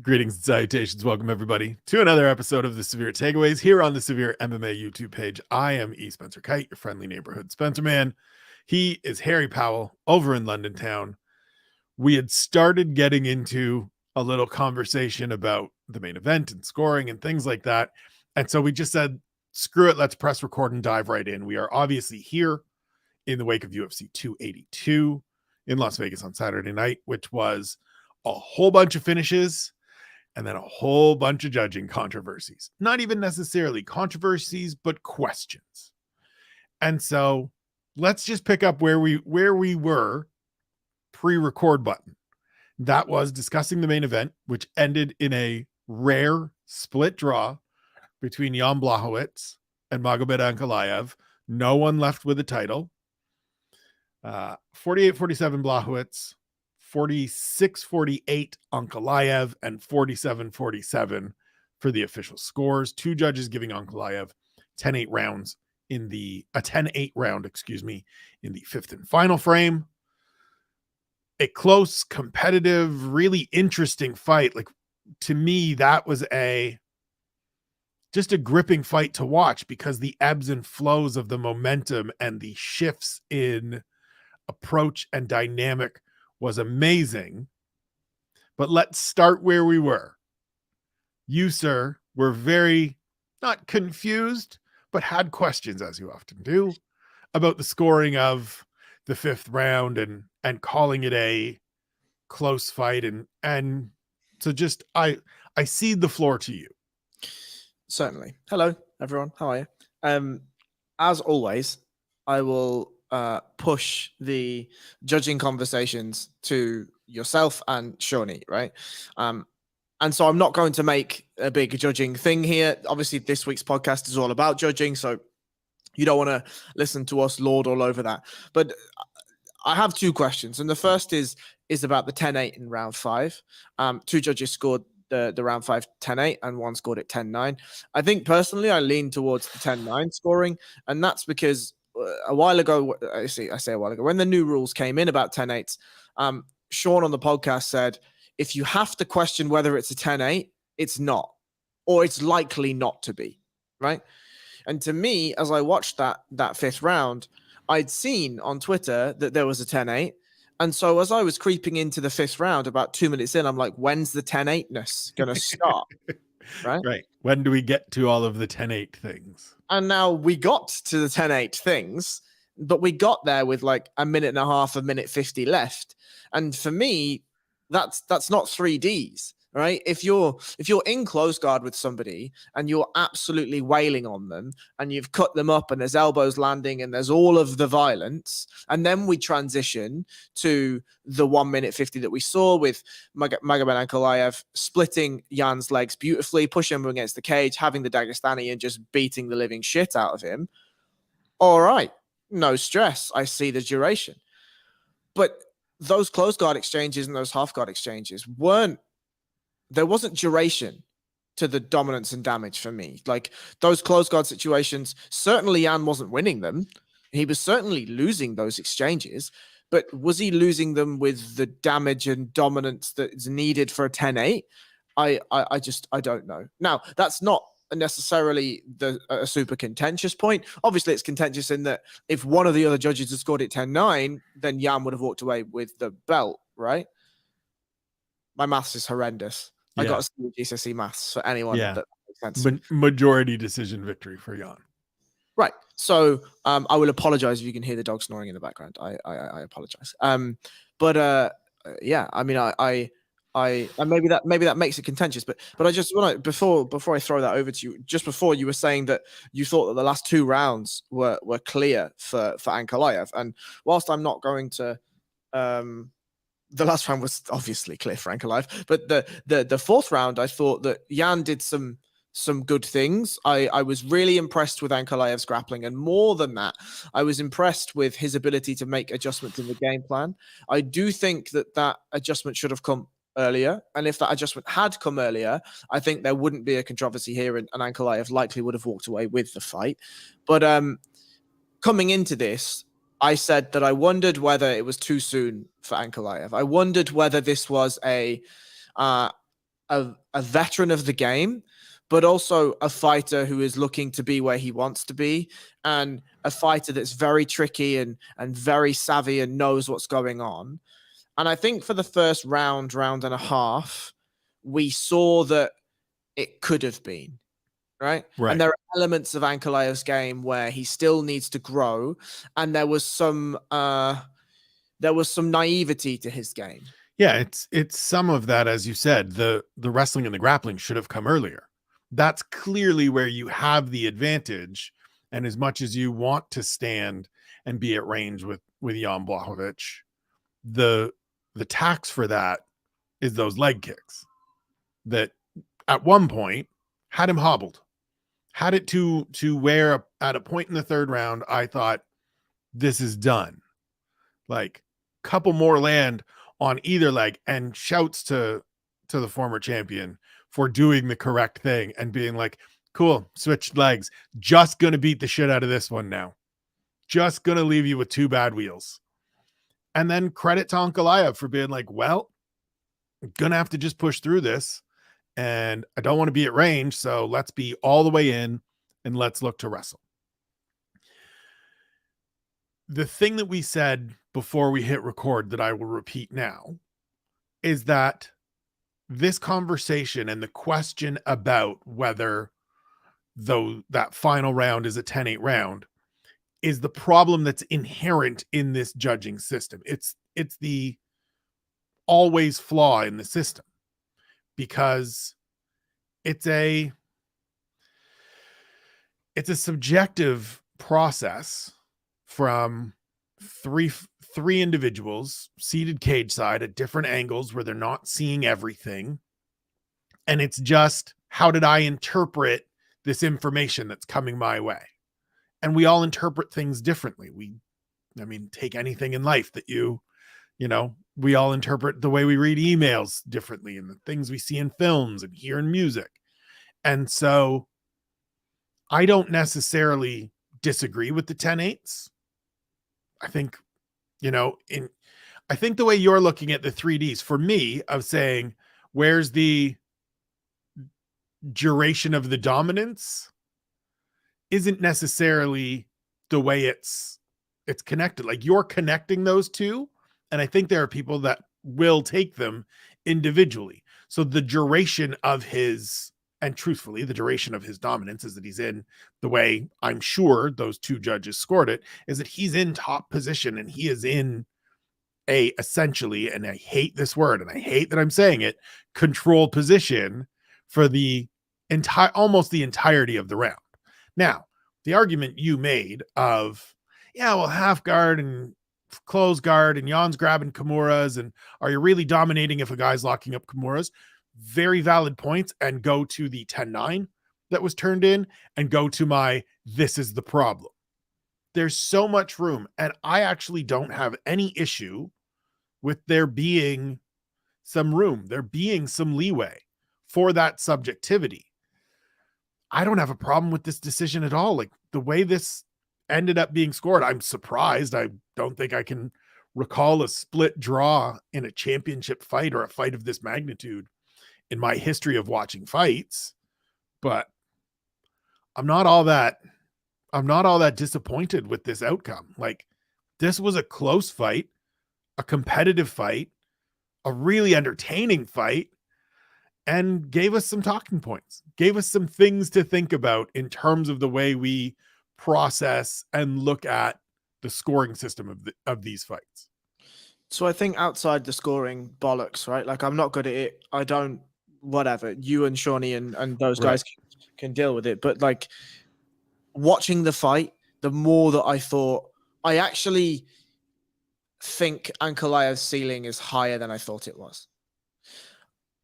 Greetings and salutations. Welcome, everybody, to another episode of the Severe Takeaways here on the SevereMMA YouTube page. I am E. Spencer Kyte, your friendly neighborhood Spencer man. He is Harry Powell over in London town. We had started getting into a little conversation about the main event and scoring and things like that. And so we just said, screw it, let's press record and dive right in. We are obviously here in the wake of UFC 282 in Las Vegas on Saturday night, which was a whole bunch of finishes and then a whole bunch of judging controversies. Not even necessarily controversies, but questions. And so let's just pick up where we were pre-record button. That was discussing the main event, which ended in a rare split draw between Jan Blachowicz and Magomed Ankalaev. No one left with a title. 48-47 Blachowicz, 46-48 Ankalaev, and 47-47 for the official scores. Two judges giving Ankalaev 10-8 rounds in the 10-8 round, in the fifth and final frame. A close, competitive, really interesting fight. Like, to me, that was just a gripping fight to watch because the ebbs and flows of the momentum and the shifts in approach and dynamic was amazing. But let's start where we were. You, sir, were very not confused, but had questions, as you often do, about the scoring of the fifth round and calling it a close fight. And so just I cede the floor to you. Certainly. Hello, everyone. How are you? As always, I will push the judging conversations to yourself and Shawnee, right? And so I'm not going to make a big judging thing here. Obviously, this week's podcast is all about judging, so you don't want to listen to us lord all over that. But I have two questions, and the first is about the 10-8 in round 5. Two judges scored the round 5 10-8, and one scored it 10-9. I think personally, I lean towards the 10-9 scoring, and that's because a while ago, I say a while ago, when the new rules came in about 10-8s, Sean on the podcast said, if you have to question whether it's a 10-8, it's not, or it's likely not to be, right? And to me, as I watched that fifth round, I'd seen on Twitter that there was a 10-8. And so as I was creeping into the fifth round, about 2 minutes in, I'm like, when's the 10-8-ness going to start? Right. When do we get to all of the 10-8 things? And now we got to the 10-8 things, but we got there with like a minute and a half, a minute 50 left. And for me, that's not 3Ds, right? If you're in close guard with somebody and you're absolutely wailing on them and you've cut them up and there's elbows landing and there's all of the violence, and then we transition to the 1 minute 50 that we saw with Magomed Ankalaev splitting Jan's legs beautifully, pushing him against the cage, having the Dagestani and just beating the living shit out of him. All right, no stress. I see the duration. But those close guard exchanges and those half guard exchanges there wasn't duration to the dominance and damage for me. Like, those close guard situations, certainly Jan wasn't winning them. He was certainly losing those exchanges, but was he losing them with the damage and dominance that is needed for a 10-8? I don't know. Now, that's not necessarily a super contentious point. Obviously, it's contentious in that if one of the other judges had scored it 10-9, then Jan would have walked away with the belt, right? My maths is horrendous. Yeah. I got to see GCSE maths for anyone that makes sense. Majority decision victory for Jan. Right. So I will apologize if you can hear the dog snoring in the background. I apologize. Yeah, I mean, I maybe that makes it contentious, but I just want to, before I throw that over to you, just before you were saying that you thought that the last two rounds were clear for Ankalaev, and whilst I'm not going to, the last round was obviously clear for Ankalaev, but the fourth round, I thought that Jan did some good things. I was really impressed with Ankalaev's grappling, and more than that, I was impressed with his ability to make adjustments in the game plan. I do think that adjustment should have come earlier, and if that adjustment had come earlier, I think there wouldn't be a controversy here, and Ankalaev likely would have walked away with the fight. But coming into this, I said that I wondered whether it was too soon for Ankalaev. I wondered whether this was a a veteran of the game, but also a fighter who is looking to be where he wants to be, and a fighter that's very tricky and very savvy and knows what's going on. And I think for the first round and a half, we saw that it could have been, right? And there are elements of Ankalaev's game where he still needs to grow, and there was some naivety to his game. Yeah, it's some of that, as you said, the wrestling and the grappling should have come earlier. That's clearly where you have the advantage. And as much as you want to stand and be at range with Jan Blachowicz, the tax for that is those leg kicks that at one point had him hobbled, had it to where at a point in the third round, I thought this is done. Like, couple more land on either leg, and shouts to the former champion for doing the correct thing and being like, cool, switched legs, just gonna beat the shit out of this one now, just gonna leave you with 2 bad wheels. And then credit to Ankalaev for being like, well, I'm gonna have to just push through this, and I don't want to be at range, so let's be all the way in and let's look to wrestle. The thing that we said before we hit record that I will repeat now is that this conversation and the question about whether that final round is a 10-8 round is the problem that's inherent in this judging system. It's the always flaw in the system, because it's a subjective process from three individuals seated cage side at different angles where they're not seeing everything. And it's just, how did I interpret this information that's coming my way? And we all interpret things differently. Take anything in life that we all interpret the way we read emails differently, and the things we see in films and hear in music. And so I don't necessarily disagree with the 10-8s. I think, I think the way you're looking at the 3Ds for me of saying, where's the duration of the dominance, isn't necessarily the way it's connected. Like, you're connecting those two. And I think there are people that will take them individually. So the duration of his, and truthfully, the duration of his dominance is that he's in, the way I'm sure those two judges scored it, is that he's in top position, and he is in essentially, and I hate this word and I hate that I'm saying it, control position for almost the entirety of the round. Now, the argument you made of, half guard and close guard, and Jan's grabbing Kimuras, and are you really dominating if a guy's locking up Kimuras? Very valid points, and go to the 10-9 that was turned in, and go to this is the problem. There's so much room, and I actually don't have any issue with there being some room, there being some leeway for that subjectivity. I don't have a problem with this decision at all. Like, the way this ended up being scored, I'm surprised. I don't think I can recall a split draw in a championship fight, or a fight of this magnitude, in my history of watching fights. But I'm not all that disappointed with this outcome. Like, this was a close fight, a competitive fight, a really entertaining fight, and gave us some talking points, gave us some things to think about in terms of the way we process and look at the scoring system of these fights. So I think outside the scoring bollocks, right? Like, I'm not good at it. I don't, whatever. You and Shawnee and those guys can deal with it. But like, watching the fight, the more that I thought, I actually think Ankalaev's ceiling is higher than I thought it was.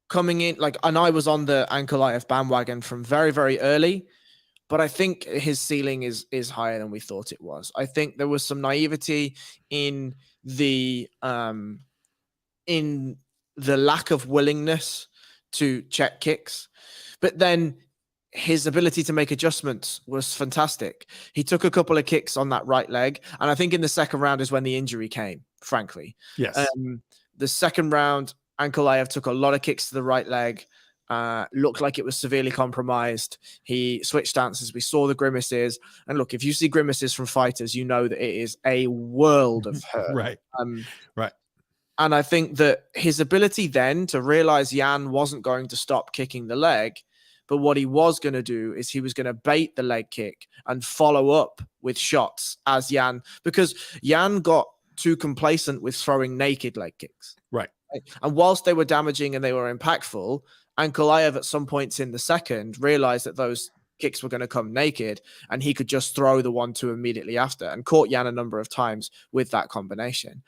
Coming in, and I was on the Ankalaev bandwagon from very, very early, but I think his ceiling is higher than we thought it was. I think there was some naivety in the lack of willingness to check kicks, but then his ability to make adjustments was fantastic. He took a couple of kicks on that right leg, and I think in the second round is when the injury came, frankly. Yes. The second round, Ankalaev took a lot of kicks to the right leg, looked like it was severely compromised. He switched stances. We saw the grimaces. And look, if you see grimaces from fighters, you know that it is a world of hurt. Right. Right. And I think that his ability then to realize Jan wasn't going to stop kicking the leg, but what he was going to do is he was going to bait the leg kick and follow up with shots as Jan, because Jan got too complacent with throwing naked leg kicks. Right. And whilst they were damaging and they were impactful, Ankalaev at some points in the second realized that those kicks were going to come naked and he could just throw the 1-2 immediately after, and caught Jan a number of times with that combination.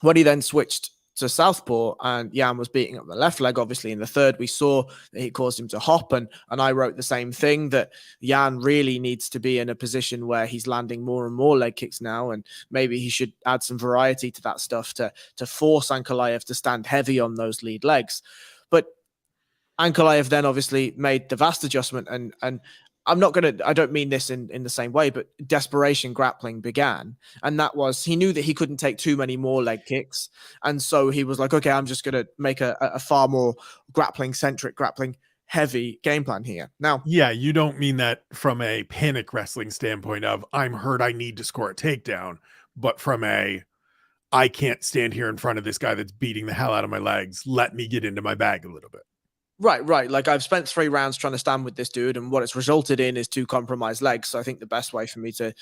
When he then switched to southpaw and Jan was beating up the left leg, obviously in the third, we saw that he caused him to hop. And I wrote the same thing, that Jan really needs to be in a position where he's landing more and more leg kicks now. And maybe he should add some variety to that stuff to force Ankalaev to stand heavy on those lead legs. But Ankalaev then obviously made the vast adjustment, and I don't mean this in the same way, but desperation grappling began. And that was, he knew that he couldn't take too many more leg kicks. And so he was like, okay, I'm just going to make a far more grappling heavy game plan here. Now, yeah, you don't mean that from a panic wrestling standpoint of I'm hurt, I need to score a takedown, but from I can't stand here in front of this guy that's beating the hell out of my legs. Let me get into my bag a little bit. Right. Like, I've spent 3 rounds trying to stand with this dude, and what it's resulted in is 2 compromised legs. So I think the best way for me to,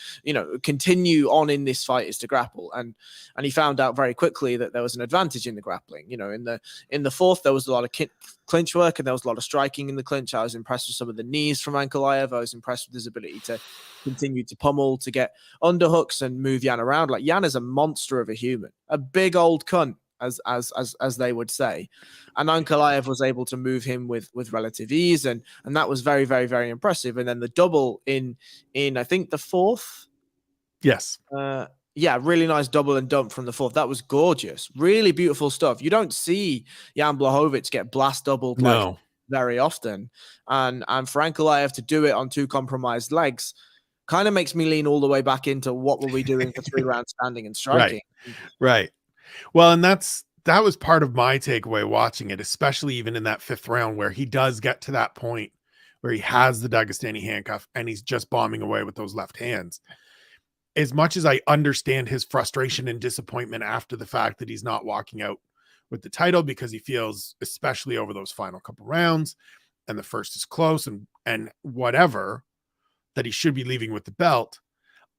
continue on in this fight is to grapple. And he found out very quickly that there was an advantage in the grappling. In the fourth, there was a lot of clinch work and there was a lot of striking in the clinch. I was impressed with some of the knees from Ankalaev. I was impressed with his ability to continue to pummel, to get underhooks and move Jan around. Like, Jan is a monster of a human, a big old cunt, as they would say. And Ankalaev was able to move him with relative ease, and that was very, very, very impressive. And then the double in I think the fourth. Yes. Really nice double and dump from the fourth. That was gorgeous. Really beautiful stuff. You don't see Jan Blachowicz get blast doubled very often. And for Ankalaev to do it on 2 compromised legs kind of makes me lean all the way back into what were we doing for 3 rounds standing and striking. Right. Well, and that was part of my takeaway watching it, especially even in that 5th round where he does get to that point where he has the Dagestani handcuff and he's just bombing away with those left hands. As much as I understand his frustration and disappointment after the fact that he's not walking out with the title, because he feels, especially over those final couple rounds, and the first is close and whatever, that he should be leaving with the belt.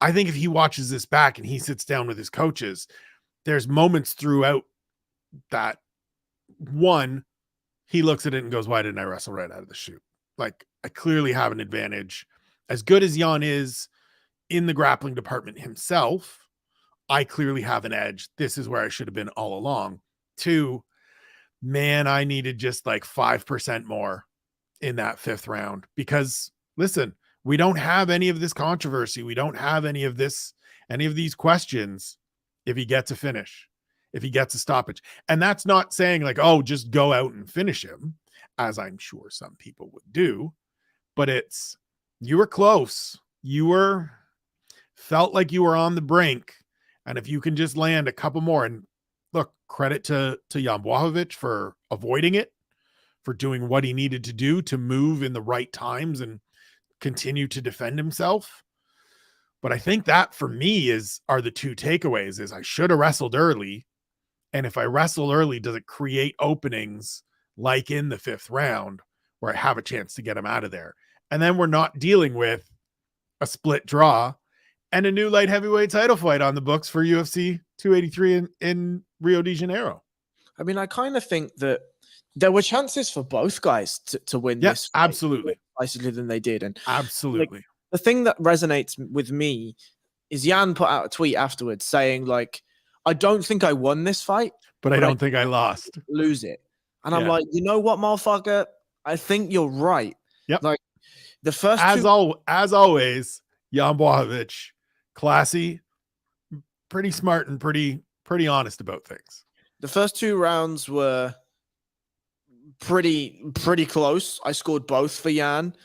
I think if he watches this back and he sits down with his coaches, there's moments throughout that, one, he looks at it and goes, why didn't I wrestle right out of the chute? Like, I clearly have an advantage. As good as Jan is in the grappling department himself, I clearly have an edge. This is where I should have been all along. 2, man, I needed just like 5% more in that 5th round, because listen, we don't have any of this controversy. We don't have any of these questions if he gets a finish, if he gets a stoppage. And that's not saying like, oh, just go out and finish him, as I'm sure some people would do, but it's, you were close. Felt like you were on the brink. And if you can just land a couple more, and look, credit to Jan Blachowicz for avoiding it, for doing what he needed to do to move in the right times and continue to defend himself. But I think that for me are the 2 takeaways: is I should have wrestled early. And if I wrestle early, does it create openings like in the 5th round where I have a chance to get him out of there? And then we're not dealing with a split draw and a new light heavyweight title fight on the books for UFC 283 in Rio de Janeiro. I mean, I kind of think that there were chances for both guys to win this fight, absolutely, more decisively than they did. And absolutely. Like, the thing that resonates with me is Jan put out a tweet afterwards saying, like, I don't think I won this fight, but I don't think I lost. Lose it. And I'm like, you know what, motherfucker? I think you're right. Yep. Like, the first as always, Jan Blachowicz, classy, pretty smart, and pretty honest about things. The first 2 rounds were pretty close. I scored both for Jan.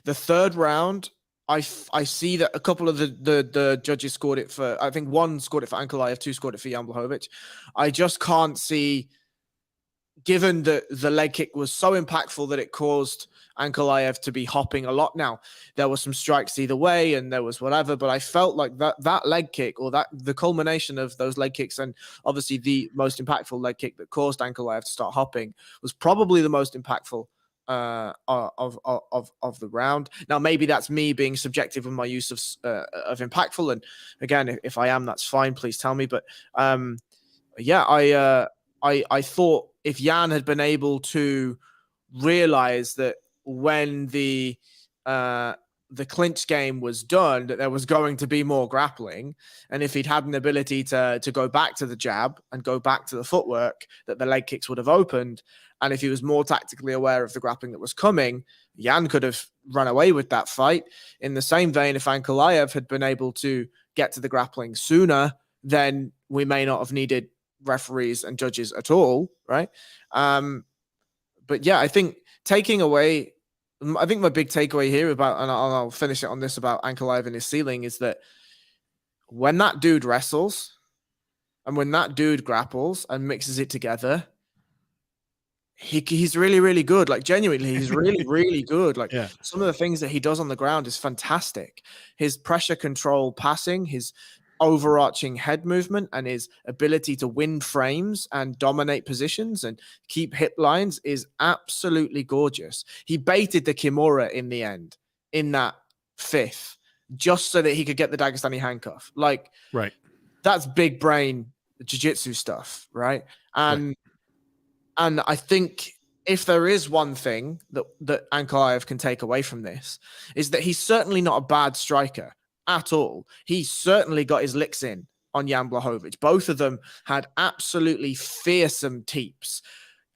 The 3rd round, I see that a couple of the judges scored it for, I think 1 scored it for Ankalaev, 2 scored it for Jan Blachowicz. I just can't see given that the leg kick was so impactful that it caused Ankalaev to be hopping a lot. Now, there were some strikes either way and there was whatever, but I felt like that leg kick, or that the culmination of those leg kicks, and obviously the most impactful leg kick that caused Ankalaev to start hopping, was probably the most impactful of the round. Now, maybe that's me being subjective in my use of impactful, and again, if I am, that's fine. Please tell me. But yeah, I thought if Jan had been able to realize that when the clinch game was done, that there was going to be more grappling, and if he'd had an ability to go back to the jab and go back to the footwork, that the leg kicks would have opened. And if he was more tactically aware of the grappling that was coming, Jan could have run away with that fight. In the same vein, if Ankalaev had been able to get to the grappling sooner, then we may not have needed referees and judges at all, right? But yeah, I think my big takeaway here about, and I'll finish it on this about Ankalaev and his ceiling, is that when that dude wrestles and when that dude grapples and mixes it together, he's really, really good. Like, genuinely, he's really, really good. Like, some of the things that he does on the ground is fantastic. His pressure control passing, his overarching head movement, and his ability to win frames and dominate positions and keep hip lines is absolutely gorgeous. He baited the Kimura in the end in that fifth just so that he could get the Dagestani handcuff. Like, right. That's big brain jiu-jitsu stuff, right? And I think if there is one thing that Ankalaev can take away from this, is that he's certainly not a bad striker at all. He certainly got his licks in on Jan Blachowicz. Both of them had absolutely fearsome teeps.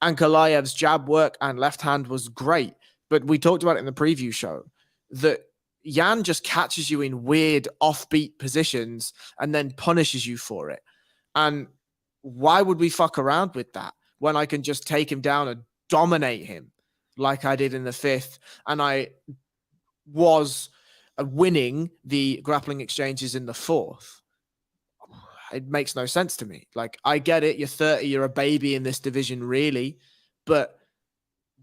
Ankalaev's jab work and left hand was great, but we talked about it in the preview show that Jan just catches you in weird offbeat positions and then punishes you for it. And why would we fuck around with that when I can just take him down and dominate him like I did in the fifth? And I was winning the grappling exchanges in the fourth. It makes no sense to me. Like, I get it. You're 30. You're a baby in this division, really. But,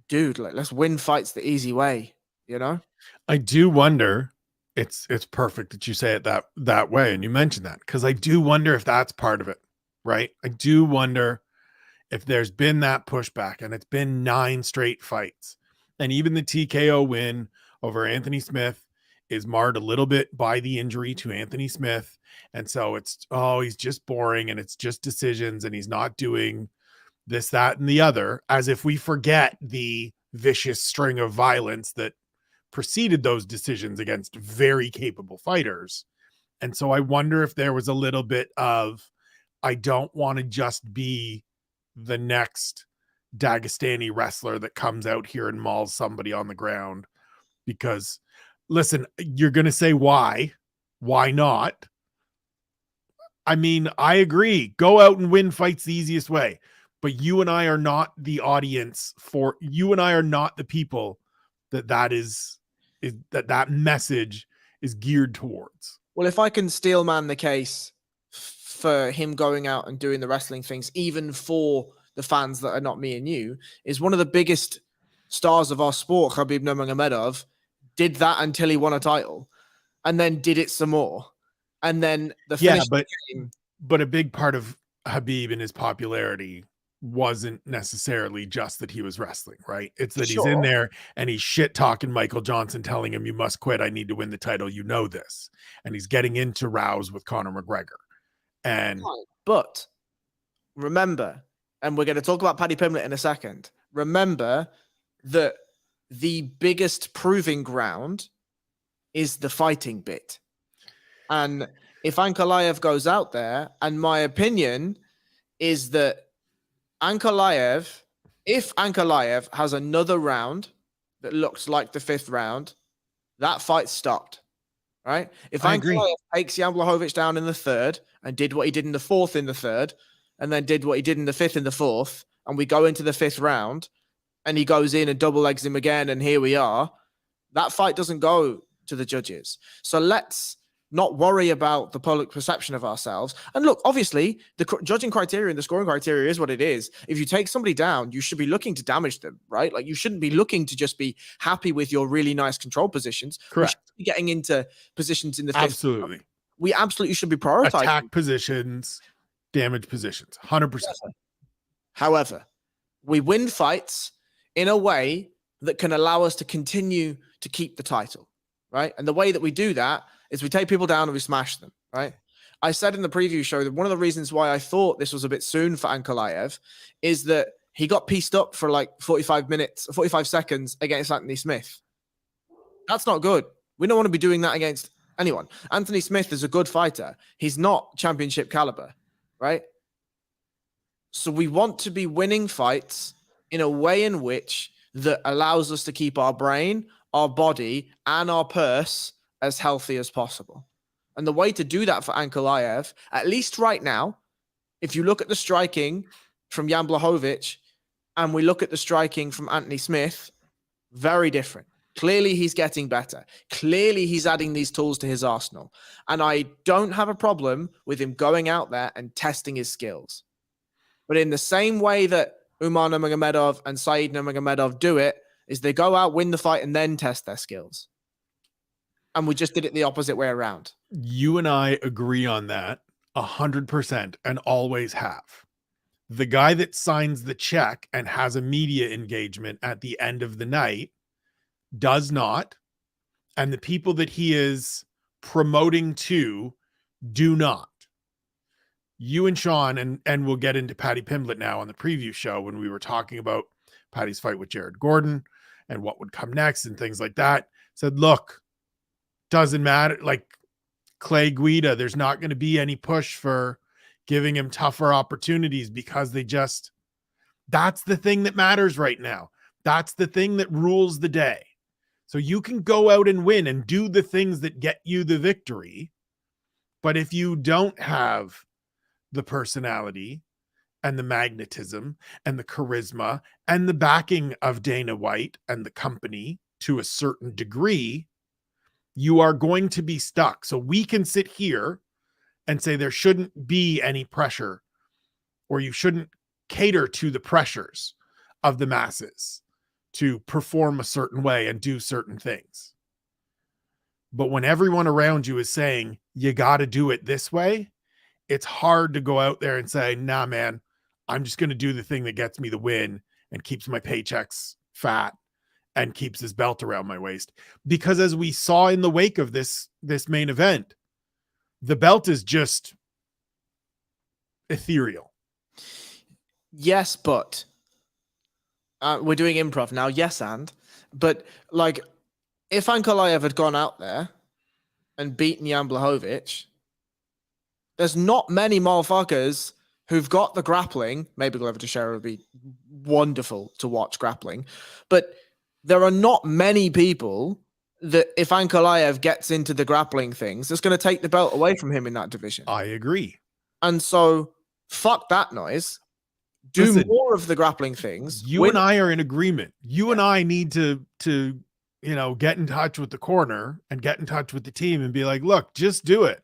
dude, like, let's win fights the easy way, you know? I do wonder, it's perfect that you say it that way, and you mentioned that, because I do wonder if that's part of it, right? I do wonder if there's been that pushback, and it's been 9 straight fights, and even the TKO win over Anthony Smith is marred a little bit by the injury to Anthony Smith. And so it's, he's just boring, and it's just decisions, and he's not doing this, that, and the other, as if we forget the vicious string of violence that preceded those decisions against very capable fighters. And so I wonder if there was a little bit of, I don't want to just be the next Dagestani wrestler that comes out here and mauls somebody on the ground. Because, listen, you're going to say, why not? I mean, I agree. Go out and win fights the easiest way. But you and I are not the audience for, you and I are not the people that that message is geared towards. Well, if I can steelman the case for him going out and doing the wrestling things, even for the fans that are not me and you, is one of the biggest stars of our sport, Khabib Nurmagomedov, did that until he won a title, and then did it some more, and then the finish. But a big part of Khabib and his popularity wasn't necessarily just that he was wrestling, right? It's that he's in there and he's shit talking Michael Johnson, telling him, you must quit, I need to win the title, you know this. And he's getting into rows with Conor McGregor. And but remember, and we're going to talk about Paddy Pimblett in a second, remember that the biggest proving ground is the fighting bit. And if Ankalaev goes out there, and my opinion is that if Ankalaev has another round that looks like the 5th round, that fight stopped, right? If Ankalaev takes Jan Blachowicz down in the 3rd and did what he did in the 4th in the 3rd, and then did what he did in the 5th in the 4th, and we go into the 5th round, and he goes in and double legs him again, and here we are, that fight doesn't go to the judges. So let's not worry about the public perception of ourselves. And look, obviously, the judging criteria and the scoring criteria is what it is. If you take somebody down, you should be looking to damage them, right? Like, you shouldn't be looking to just be happy with your really nice control positions. Correct. We should be getting into positions in the fifth. Absolutely. We absolutely should be prioritizing attack positions, damage positions, 100%. However, we win fights in a way that can allow us to continue to keep the title, right? And the way that we do that is we take people down and we smash them, right? I said in the preview show that one of the reasons why I thought this was a bit soon for Ankalaev is that he got pieced up for like 45 seconds against Anthony Smith. That's not good. We don't want to be doing that against anyone. Anthony Smith is a good fighter. He's not championship caliber, right? So we want to be winning fights in a way in which that allows us to keep our brain, our body, and our purse as healthy as possible. And the way to do that for Ankalaev, at least right now, if you look at the striking from Jan Blachowicz and we look at the striking from Anthony Smith, very different. Clearly, he's getting better. Clearly, he's adding these tools to his arsenal. And I don't have a problem with him going out there and testing his skills. But in the same way that Umar Nurmagomedov and Said Nurmagomedov do it, is they go out, win the fight, and then test their skills. And we just did it the opposite way around. You and I agree on that 100% and always have. The guy that signs the check and has a media engagement at the end of the night does not. And the people that he is promoting to do not. You and Sean, and we'll get into Paddy Pimblett now on the preview show when we were talking about Paddy's fight with Jared Gordon and what would come next and things like that, said, look, doesn't matter. Like Clay Guida, there's not going to be any push for giving him tougher opportunities because that's the thing that matters right now. That's the thing that rules the day. So you can go out and win and do the things that get you the victory. But if you don't have the personality and the magnetism and the charisma and the backing of Dana White and the company to a certain degree, you are going to be stuck. So we can sit here and say there shouldn't be any pressure, or you shouldn't cater to the pressures of the masses to perform a certain way and do certain things. But when everyone around you is saying, you got to do it this way, it's hard to go out there and say, nah, man, I'm just going to do the thing that gets me the win and keeps my paychecks fat and keeps his belt around my waist. Because as we saw in the wake of this main event, the belt is just ethereal. Yes, but we're doing improv now. Yes, but like, if Ankalaev had gone out there and beaten Jan Blachowicz, there's not many motherfuckers who've got the grappling. Maybe Glover Teixeira would be wonderful to watch grappling, but there are not many people that if Ankalaev gets into the grappling things, it's going to take the belt away from him in that division. I agree. And so fuck that noise. Do more of the grappling things. You and I are in agreement. You and I need to get in touch with the corner and get in touch with the team and be like, look, just do it.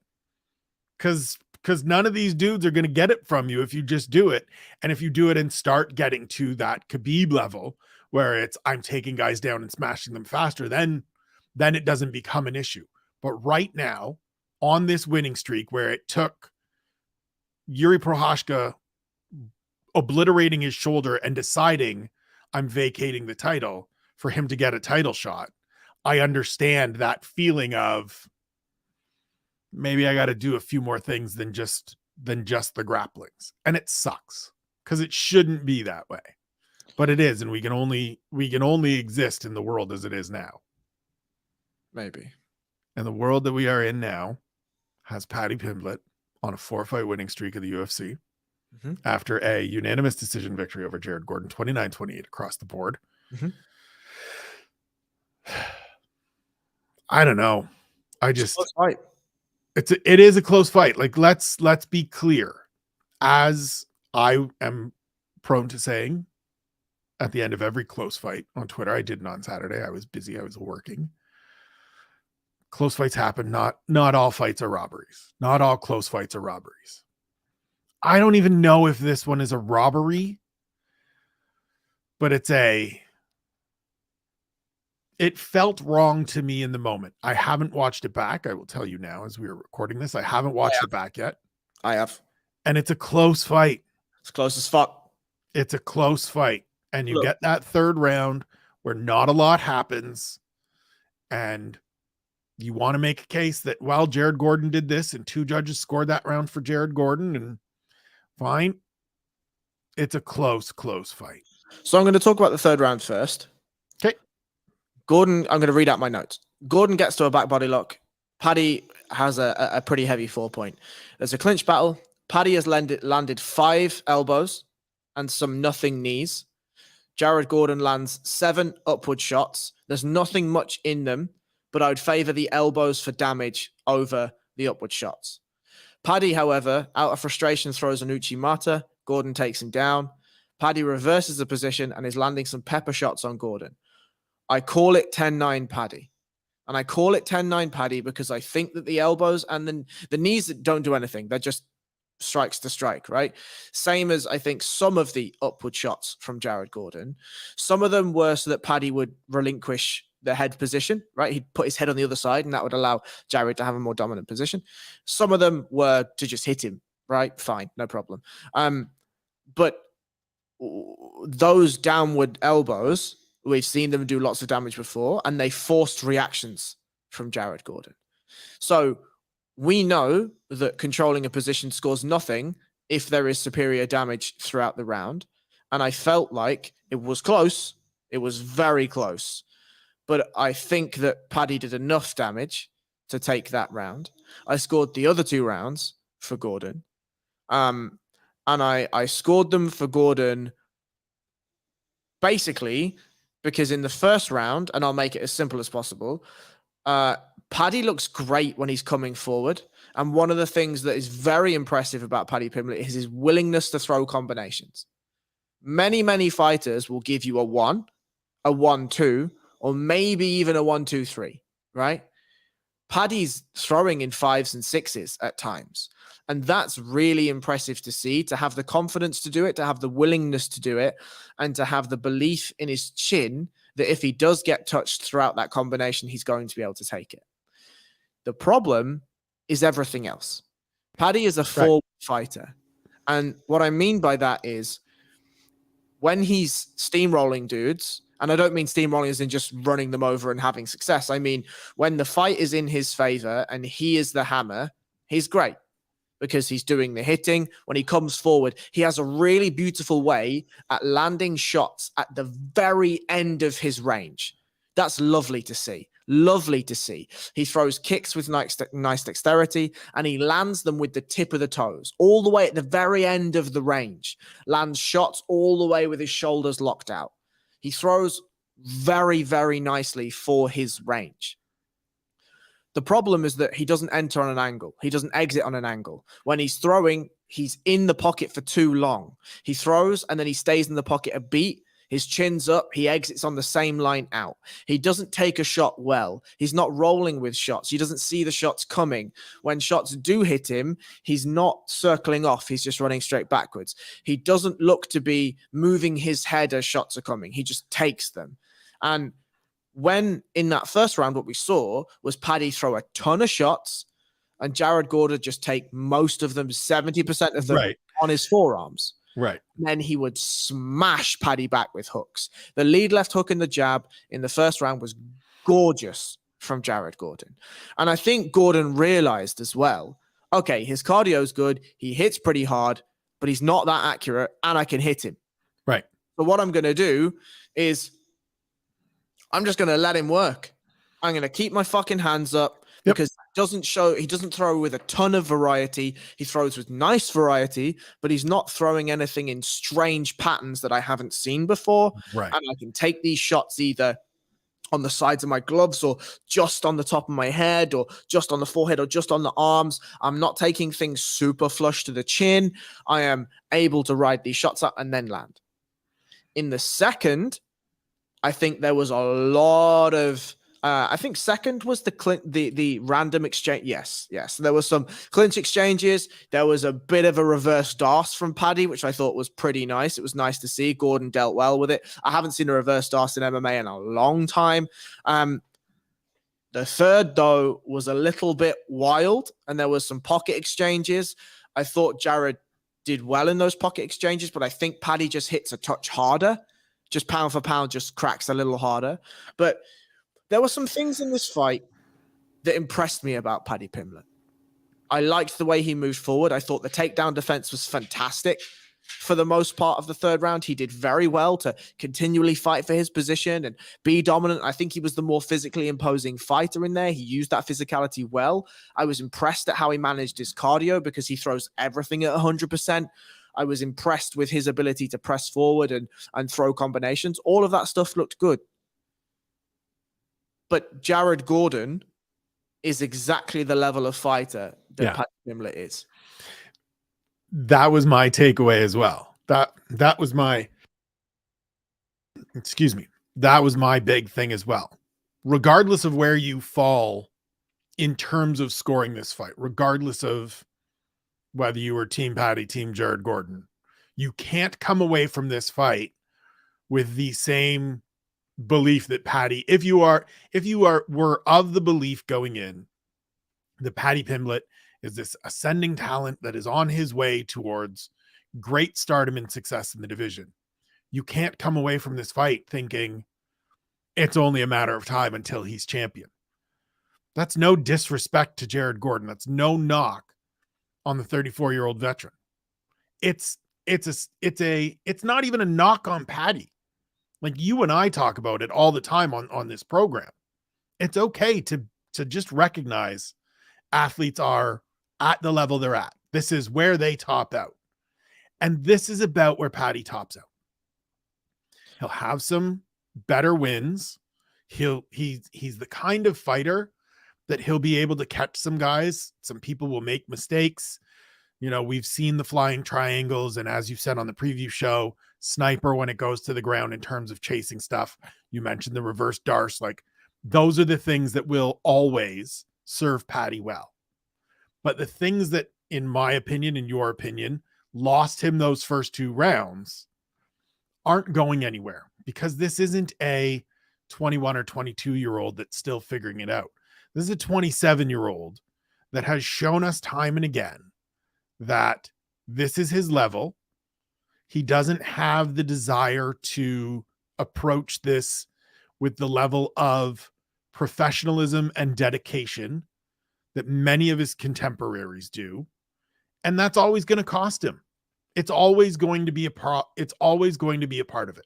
Because none of these dudes are going to get it from you if you just do it. And if you do it and start getting to that Khabib level where it's I'm taking guys down and smashing them faster, then it doesn't become an issue. But right now, on this winning streak where it took Yuri Prochazka obliterating his shoulder and deciding I'm vacating the title for him to get a title shot, I understand that feeling of maybe I got to do a few more things than just the grapplings. And it sucks because it shouldn't be that way, but it is. And we can only exist in the world as it is now. Maybe. And the world that we are in now has Paddy Pimblett on a 4-fight winning streak of the UFC after a unanimous decision victory over Jared Gordon, 29-28 across the board. I don't know. It is a close fight. Like, let's be clear. As I am prone to saying at the end of every close fight on Twitter, I didn't on Saturday. I was busy. I was working. close fights happen. Not all fights are robberies. Not all close fights are robberies. I don't even know if this one is a robbery, but it felt wrong to me in the moment. I haven't watched it back. I will tell you now as we are recording this. I haven't watched it back yet. I have. And it's a close fight. It's close as fuck. It's a close fight. And you get that third round where not a lot happens. And you want to make a case that, well, Jared Gordon did this and 2 judges scored that round for Jared Gordon, and fine. It's a close fight. So I'm going to talk about the third round first. Okay. Gordon, I'm going to read out my notes. Gordon gets to a back body lock. Paddy has a pretty heavy 4-point. There's a clinch battle. Paddy has landed 5 elbows and some nothing knees. Jared Gordon lands 7 upward shots. There's nothing much in them, but I would favor the elbows for damage over the upward shots. Paddy, however, out of frustration, throws an Uchimata. Gordon takes him down. Paddy reverses the position and is landing some pepper shots on Gordon. I call it 10-9 Paddy. And I call it 10-9 Paddy because I think that the elbows and the knees don't do anything. They're just strikes to strike, right? Same as I think some of the upward shots from Jared Gordon. Some of them were so that Paddy would relinquish the head position, right? He'd put his head on the other side and that would allow Jared to have a more dominant position. Some of them were to just hit him, right? Fine, no problem. But those downward elbows, we've seen them do lots of damage before, and they forced reactions from Jared Gordon. So we know that controlling a position scores nothing if there is superior damage throughout the round. And I felt like it was close. It was very close. But I think that Paddy did enough damage to take that round. I scored the other 2 rounds for Gordon. And I scored them for Gordon basically because in the first round, and I'll make it as simple as possible, Paddy looks great when he's coming forward. And one of the things that is very impressive about Paddy Pimblett is his willingness to throw combinations. Many, many fighters will give you a 1, a 1-2, or maybe even a 1-2-3, right? Paddy's throwing in 5s and 6s at times. And that's really impressive to see, to have the confidence to do it, to have the willingness to do it, and to have the belief in his chin that if he does get touched throughout that combination, he's going to be able to take it. The problem is everything else. Paddy is a forward fighter. And what I mean by that is when he's steamrolling dudes, and I don't mean steamrolling as in just running them over and having success. I mean, when the fight is in his favor and he is the hammer, he's great because he's doing the hitting. When he comes forward, he has a really beautiful way at landing shots at the very end of his range. That's lovely to see. Lovely to see. He throws kicks with nice dexterity and he lands them with the tip of the toes all the way at the very end of the range. Lands shots all the way with his shoulders locked out. He throws very, very nicely for his range. The problem is that he doesn't enter on an angle. He doesn't exit on an angle. When he's throwing, he's in the pocket for too long. He throws and then he stays in the pocket a beat. His chin's up. He exits on the same line out. He doesn't take a shot well. He's not rolling with shots. He doesn't see the shots coming. When shots do hit him, he's not circling off. He's just running straight backwards. He doesn't look to be moving his head as shots are coming. He just takes them. And when in that first round, what we saw was Paddy throw a ton of shots and Jared Gordon just take most of them, 70% of them on his forearms. Right. And then he would smash Paddy back with hooks. The lead left hook and the jab in the first round was gorgeous from Jared Gordon. And I think Gordon realized as well, okay, his cardio's good. He hits pretty hard, but he's not that accurate and I can hit him. Right. So what I'm going to do is I'm just going to let him work. I'm going to keep my fucking hands up because he doesn't throw with a ton of variety. He throws with nice variety, but he's not throwing anything in strange patterns that I haven't seen before. Right. And I can take these shots either on the sides of my gloves or just on the top of my head or just on the forehead or just on the arms. I'm not taking things super flush to the chin. I am able to ride these shots up and then land. In the second, I think there was a lot of I think second was the random exchange. Yes. There was some clinch exchanges. There was a bit of a reverse DOS from Paddy, which I thought was pretty nice. It was nice to see. Gordon dealt well with it. I haven't seen a reverse DOS in MMA in a long time. The third, though, was a little bit wild, and there was some pocket exchanges. I thought Jared did well in those pocket exchanges, but I think Paddy just hits a touch harder. Just pound for pound, just cracks a little harder. But there were some things in this fight that impressed me about Paddy Pimblett. I liked the way he moved forward. I thought the takedown defense was fantastic. For the most part of the third round, he did very well to continually fight for his position and be dominant. I think he was the more physically imposing fighter in there. He used that physicality well. I was impressed at how he managed his cardio because he throws everything at 100%. I was impressed with his ability to press forward and throw combinations. All of that stuff looked good. But Jared Gordon is exactly the level of fighter that Paddy Pimblett is. That was my takeaway as well. That was my, that was my big thing as well. Regardless of where you fall in terms of scoring this fight, regardless of whether you were Team Paddy, Team Jared Gordon, you can't come away from this fight with the same belief that Paddy, if you were of the belief going in that Paddy Pimblett is this ascending talent that is on his way towards great stardom and success in the division, you can't come away from this fight thinking it's only a matter of time until he's champion. That's no disrespect to Jared Gordon. That's no knock on the 34-year-old veteran. It's not even a knock on Paddy. Like you and I talk about it all the time on this program. It's okay to just recognize athletes are at the level they're at. This is where they top out. And this is about where Paddy tops out. He'll have some better wins. He's the kind of fighter that he'll be able to catch some guys. Some people will make mistakes. You know, we've seen the flying triangles, and as you said on the preview show, sniper when it goes to the ground in terms of chasing stuff. You mentioned the reverse darce. Like, those are the things that will always serve Paddy well. But the things that, in my opinion, in your opinion, lost him those first two rounds aren't going anywhere, because this isn't a 21 or 22-year-old that's still figuring it out. This is a 27-year-old that has shown us time and again that this is his level. He doesn't have the desire to approach this with the level of professionalism and dedication that many of his contemporaries do. And that's always going to cost him. It's always going to be a part of it.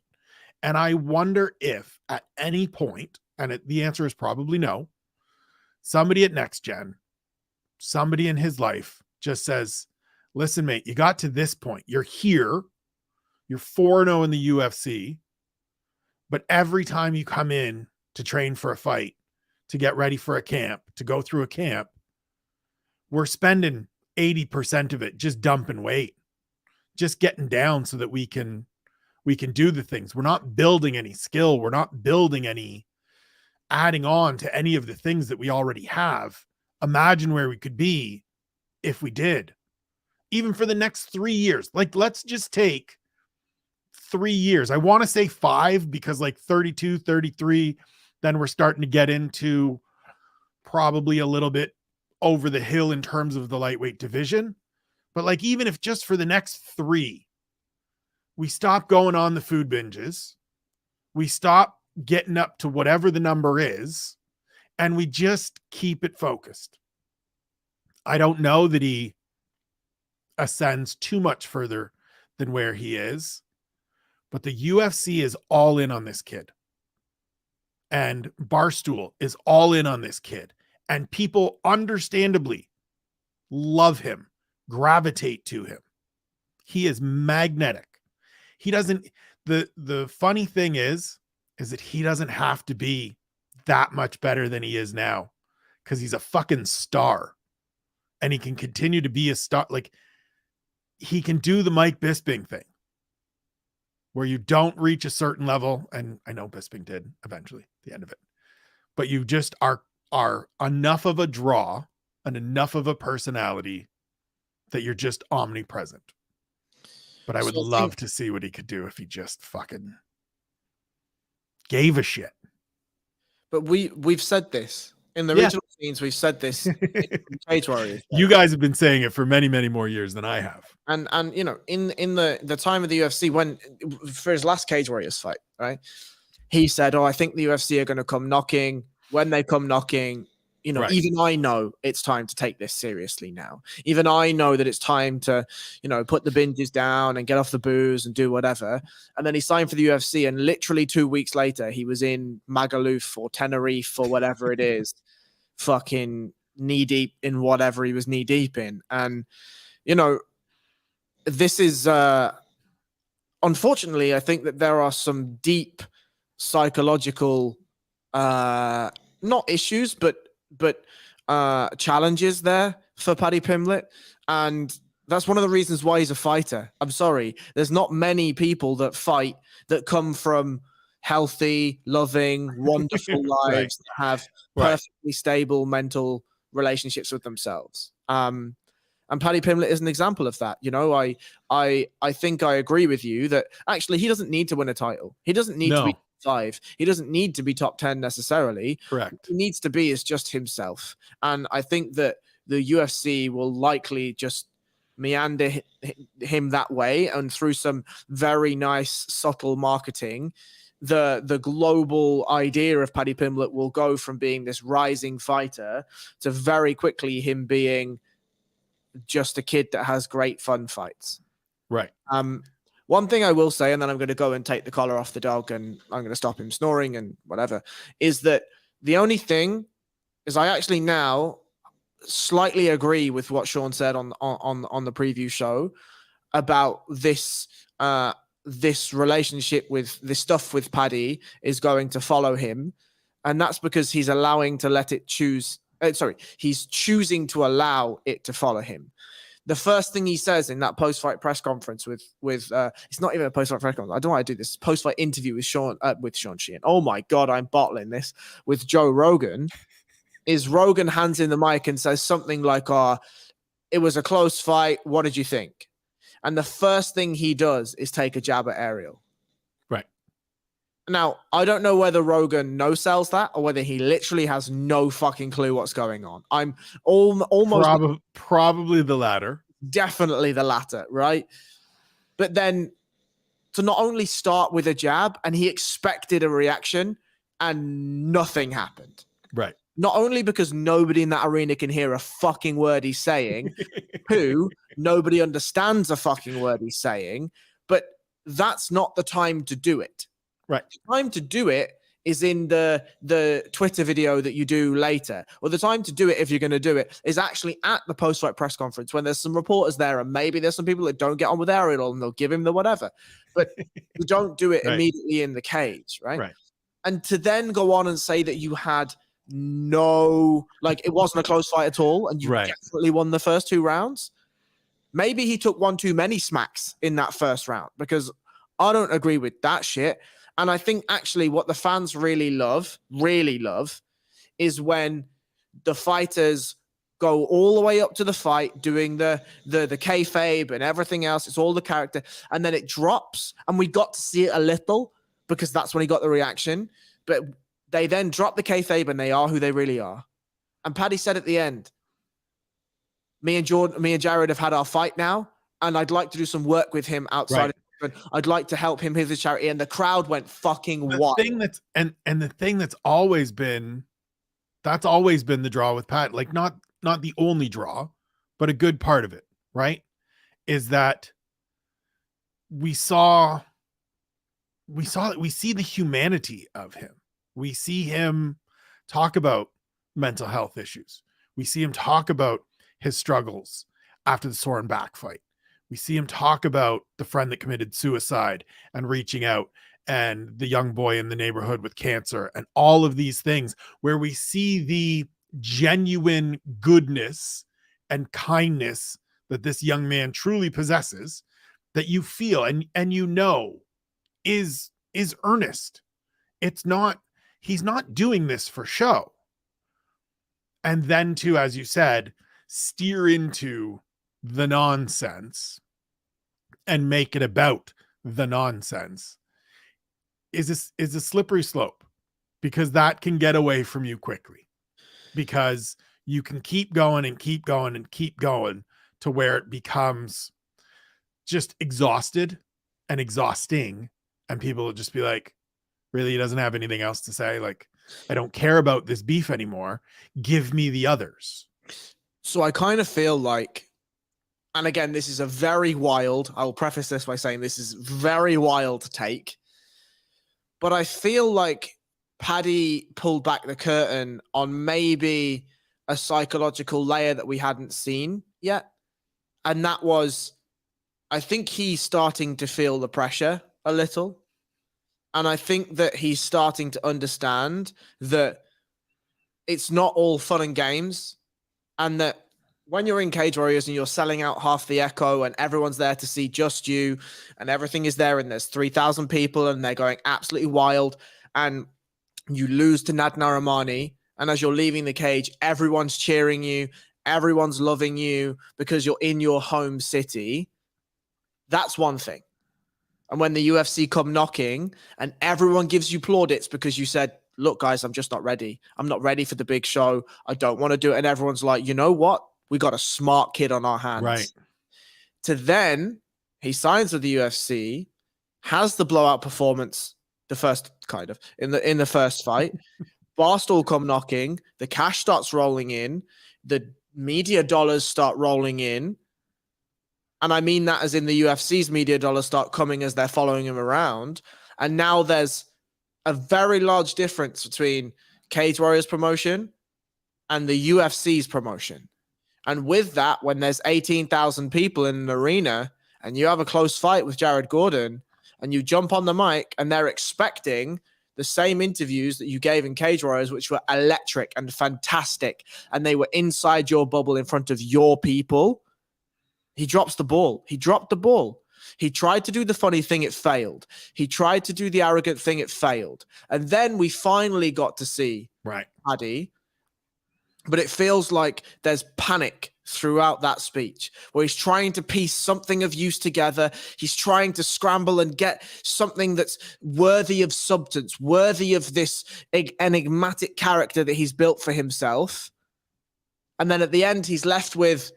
And I wonder if at any point, and the answer is probably no, somebody at Next Gen, somebody in his life just says, listen, mate, you got to this point. You're here. You're 4-0 in the UFC. But every time you come in to train for a fight, to get ready for a camp, to go through a camp, we're spending 80% of it just dumping weight, just getting down so that we can do the things. We're not building any skill. We're not building any, adding on to any of the things that we already have. Imagine where we could be if we did, even for the next 3 years. Like, let's just take 3 years. I want to say 5, because like 32, 33, then we're starting to get into probably a little bit over the hill in terms of the lightweight division. But like, even if just for the next 3, we stop going on the food binges, we stop getting up to whatever the number is, and we just keep it focused. I don't know that he ascends too much further than where he is, but the UFC is all in on this kid. And Barstool is all in on this kid. And people understandably love him, gravitate to him. He is magnetic. He doesn't, the funny thing is that he doesn't have to be that much better than he is now, because he's a fucking star. And he can continue to be a star. Like, he can do the Mike Bisping thing, where you don't reach a certain level. And I know Bisping did eventually at the end of it. but you just are enough of a draw and enough of a personality that you're just omnipresent. But I would love to see what he could do if he just fucking gave a shit. But we've said this in the regional scenes. We've said this in Cage Warriors. You guys have been saying it for many, many more years than I have. And you know, in the time of the UFC, when for his last Cage Warriors fight, right? He said, "Oh, I think the UFC are going to come knocking. When they come knocking, you know, even I know it's time to take this seriously now. Even I know that it's time to, you know, put the binges down and get off the booze and do whatever." And then he signed for the UFC, and literally 2 weeks later, he was in Magaluf or Tenerife or whatever it is, fucking knee deep in whatever he was knee deep in. And, you know, this is, unfortunately, I think that there are some deep psychological, not issues, but challenges there for Paddy Pimblett. And that's one of the reasons why he's a fighter. I'm sorry. There's not many people that fight that come from healthy, loving, wonderful lives that have perfectly stable mental relationships with themselves. And Paddy Pimblett is an example of that. You know, I think I agree with you that actually he doesn't need to win a title. He doesn't need to be 5. He doesn't need to be top 10 necessarily. Correct. What he needs to be is just himself. And I think that the UFC will likely just meander him that way, and through some very nice, subtle marketing, the global idea of Paddy Pimblett will go from being this rising fighter to very quickly him being just a kid that has great fun fights. Right. One thing I will say, and then I'm going to go and take the collar off the dog and I'm going to stop him snoring and whatever, is that the only thing is I actually now slightly agree with what Sean said on the preview show about this this relationship with this stuff with Paddy is going to follow him. And that's because he's allowing to let it choose. He's choosing to allow it to follow him. The first thing he says in that post-fight press conference with it's not even a post-fight press conference. I don't know why I do this. Post-fight interview with Sean Sheehan. Oh my God, I'm bottling this with Joe Rogan. Is Rogan hands in the mic and says something like, it was a close fight. What did you think? And the first thing he does is take a jab at Ariel. Right. Now, I don't know whether Rogan no-sells that or whether he literally has no fucking clue what's going on. I'm almost... Probably the latter. Definitely the latter, right? But then to not only start with a jab, and he expected a reaction, and nothing happened. Right. Not only because nobody in that arena can hear a fucking word he's saying, nobody understands a fucking word he's saying, but that's not the time to do it. Right. The time to do it is in the Twitter video that you do later. Or the time to do it, if you're going to do it, is actually at the post-fight press conference when there's some reporters there and maybe there's some people that don't get on with Ariel and they'll give him the whatever. But you don't do it immediately in the cage, right? And to then go on and say that you had it wasn't a close fight at all and you definitely won the first 2 rounds. Maybe he took one too many smacks in that first round, because I don't agree with that shit. And I think actually what the fans really love is when the fighters go all the way up to the fight doing the kayfabe and everything else. It's all the character. And then it drops, and we got to see it a little because that's when he got the reaction. But they then drop the kayfabe and they are who they really are. And Paddy said at the end, me and Jared have had our fight now, and I'd like to do some work with him outside of I'd like to help him with his charity. And the crowd went fucking wild. The thing that's always been the draw with Pat, like not the only draw, but a good part of it, right? Is that we see the humanity of him. We see him talk about mental health issues. We see him talk about his struggles after the Soren back fight. We see him talk about the friend that committed suicide and reaching out, and the young boy in the neighborhood with cancer, and all of these things where we see the genuine goodness and kindness that this young man truly possesses, that you feel and you know is earnest. It's not he's not doing this for show. And then to, as you said, steer into the nonsense and make it about the nonsense is a slippery slope, because that can get away from you quickly, because you can keep going and keep going and keep going to where it becomes just exhausted and exhausting. And people will just be like, really, he doesn't have anything else to say. Like, I don't care about this beef anymore. Give me the others. So I kind of feel like, and again, this is a very wild, I will preface this by saying this is very wild take, but I feel like Paddy pulled back the curtain on maybe a psychological layer that we hadn't seen yet. And that was, I think he's starting to feel the pressure a little. And I think that he's starting to understand that it's not all fun and games. And that when you're in Cage Warriors and you're selling out half the Echo and everyone's there to see just you and everything is there and there's 3,000 people and they're going absolutely wild and you lose to Nad Narimani, and as you're leaving the cage, everyone's cheering you, everyone's loving you because you're in your home city. That's one thing. And when the UFC come knocking and everyone gives you plaudits because you said, look, guys, I'm just not ready. I'm not ready for the big show. I don't want to do it. And everyone's like, you know what? We got a smart kid on our hands. Right. To then he signs with the UFC, has the blowout performance, the first kind of in the first fight. Barstool come knocking, the cash starts rolling in, the media dollars start rolling in. And I mean that as in the UFC's media dollars start coming as they're following him around. And now there's a very large difference between Cage Warriors promotion and the UFC's promotion. And with that, when there's 18,000 people in an arena and you have a close fight with Jared Gordon and you jump on the mic and they're expecting the same interviews that you gave in Cage Warriors, which were electric and fantastic, and they were inside your bubble in front of your people, he drops the ball. He dropped the ball. He tried to do the funny thing. It failed. He tried to do the arrogant thing. It failed. And then we finally got to see Paddy. But it feels like there's panic throughout that speech where he's trying to piece something of use together. He's trying to scramble and get something that's worthy of substance, worthy of this enigmatic character that he's built for himself. And then at the end, he's left with,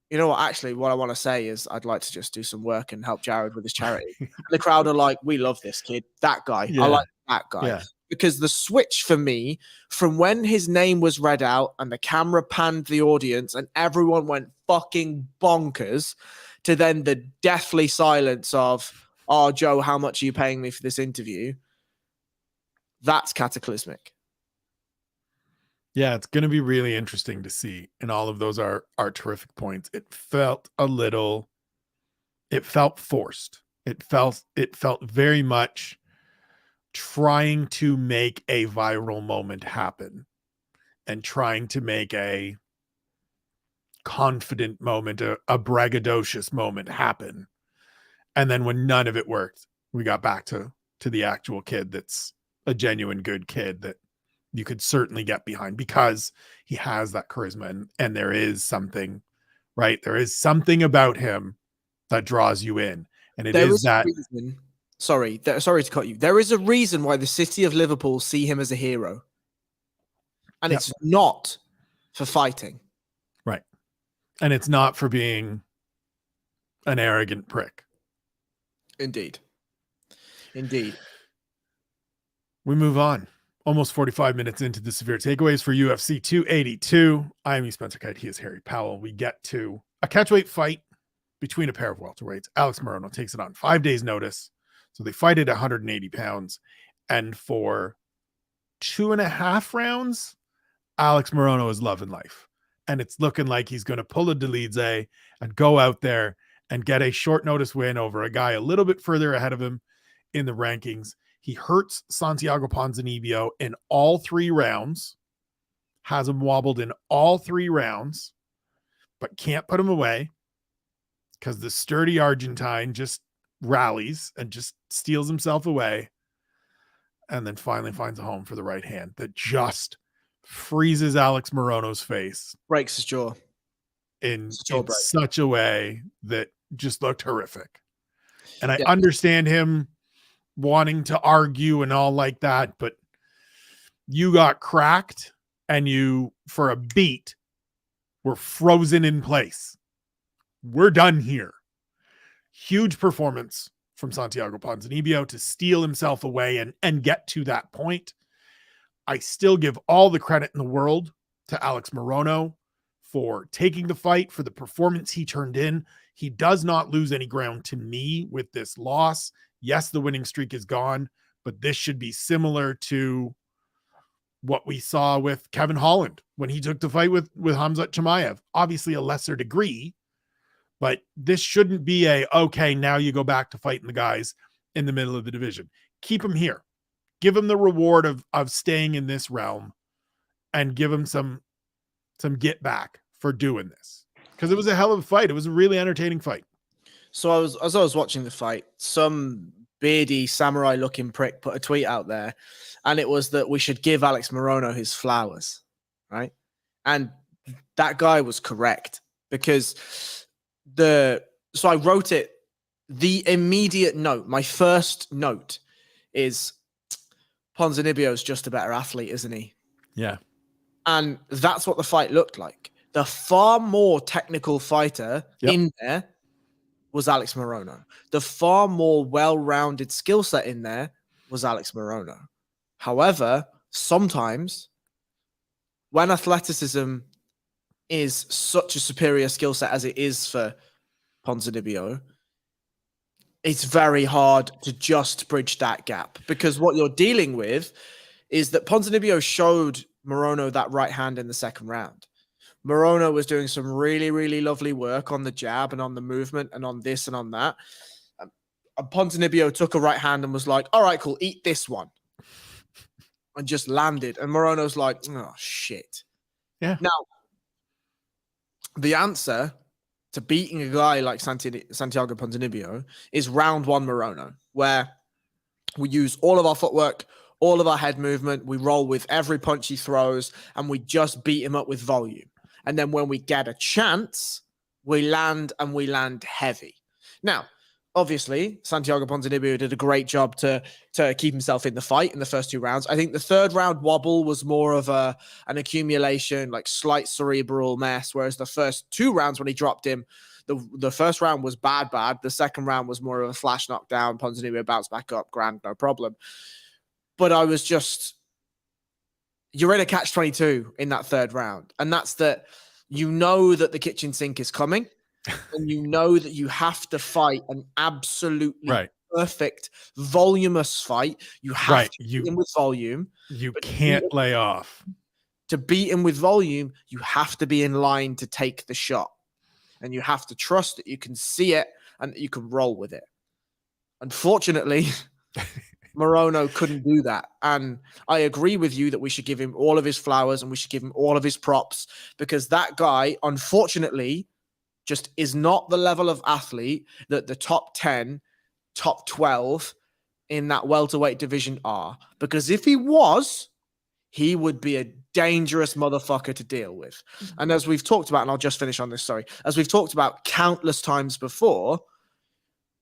you know what, actually, what I want to say is I'd like to just do some work and help Jared with his charity. And the crowd are like, we love this kid, that guy. Yeah. I like that guy. Yeah. Because the switch for me from when his name was read out and the camera panned the audience and everyone went fucking bonkers to then the deathly silence of, oh, Joe, how much are you paying me for this interview? That's cataclysmic. Yeah, it's going to be really interesting to see. And all of those are terrific points. It felt forced. It felt very much trying to make a viral moment happen and trying to make a confident moment, a braggadocious moment happen. And then when none of it worked, we got back to the actual kid that's a genuine good kid that you could certainly get behind because he has that charisma and there is something, right? There is something about him that draws you in. And there is that reason. Sorry to cut you. There is a reason why the city of Liverpool see him as a hero. And it's not for fighting. Right. And it's not for being an arrogant prick. Indeed. We move on. Almost 45 minutes into the severe takeaways for UFC 282. I am Spencer Kyte. He is Harry Powell. We get to a catchweight fight between a pair of welterweights. Alex Morono takes it on 5 days' notice. So they fight at 180 pounds. And for 2.5 rounds, Alex Morono is loving life. And it's looking like he's going to pull a Dolidze and go out there and get a short notice win over a guy a little bit further ahead of him in the rankings. He hurts Santiago Ponzinibbio in all 3 rounds, has him wobbled in all 3 rounds, but can't put him away because the sturdy Argentine just rallies and just steals himself away. and then finally finds a home for the right hand that just freezes Alex Morono's face Breaks his jaw. in Break. such a way that just looked horrific. And I Yeah. understand him wanting to argue and all like that, but you got cracked and you, for a beat, were frozen in place. We're done here. Huge performance from Santiago Ponzinibbio to steal himself away and get to that point. I still give all the credit in the world to Alex Morono for taking the fight, for the performance he turned in. He does not lose any ground to me with this loss. Yes, the winning streak is gone, but this should be similar to what we saw with Kevin Holland when he took the fight with Khamzat Chimaev. Obviously a lesser degree, but this shouldn't be okay, now you go back to fighting the guys in the middle of the division. Keep him here. Give him the reward of staying in this realm and give him some get back for doing this. Because it was a hell of a fight. It was a really entertaining fight. So as I was watching the fight, some beardy samurai looking prick put a tweet out there, and it was that we should give Alex Morono his flowers, right? And that guy was correct, because so I wrote it, the immediate note, my first note is Ponzinibbio's just a better athlete, isn't he? Yeah. And that's what the fight looked like. The far more technical fighter in there was Alex Morono. The far more well-rounded skill set in there was Alex Morono. However, sometimes when athleticism is such a superior skill set as it is for Ponzinibbio, it's very hard to just bridge that gap, because what you're dealing with is that Ponzinibbio showed Morono that right hand in the second round. Morono was doing some really, really lovely work on the jab and on the movement and on this and on that. Ponzinibbio took a right hand and was like, all right, cool, eat this one. And just landed. And Morono's like, oh, shit. Yeah. Now, the answer to beating a guy like Santiago Ponzinibbio is round one Morono, where we use all of our footwork, all of our head movement, we roll with every punch he throws, and we just beat him up with volume. And then when we get a chance, we land, and we land heavy. Now, obviously, Santiago Ponzinibbio did a great job to keep himself in the fight in the first two rounds. I think the third round wobble was more of an accumulation, like slight cerebral mess, whereas the first two rounds when he dropped him, the first round was bad. The second round was more of a flash knockdown. Ponzinibbio bounced back up, grand, no problem. But I was just, you're in a catch-22 in that third round. And that's that you know that the kitchen sink is coming. And you know that you have to fight an absolutely perfect, voluminous fight. You have to beat him with volume. You can't lay off. To beat him with volume, you have to be in line to take the shot. And you have to trust that you can see it and that you can roll with it. Unfortunately, Morono couldn't do that. And I agree with you that we should give him all of his flowers and we should give him all of his props, because that guy, unfortunately, just is not the level of athlete that the top 10, top 12 in that welterweight division are. Because if he was, he would be a dangerous motherfucker to deal with. And as we've talked about, and I'll just finish on this, sorry. As we've talked about countless times before,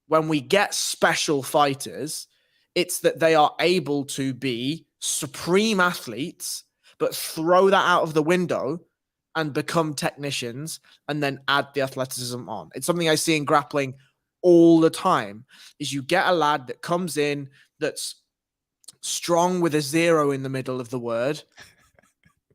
when we get special fighters, it's that they are able to be supreme athletes, but throw that out of the window and become technicians and then add the athleticism on. It's something I see in grappling all the time, is you get a lad that comes in that's strong with a 0 in the middle of the word,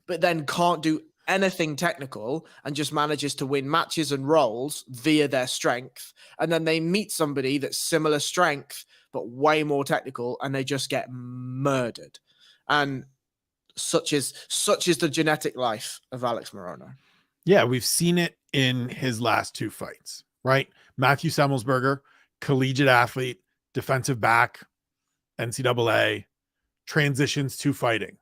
but then can't do anything technical and just manages to win matches and rolls via their strength. And then they meet somebody that's similar strength, but way more technical, and they just get murdered. And such is the genetic life of Alex Morono. Yeah, we've seen it in his last two fights, right? Matthew Semmelsberger, collegiate athlete, defensive back, NCAA, transitions to fighting.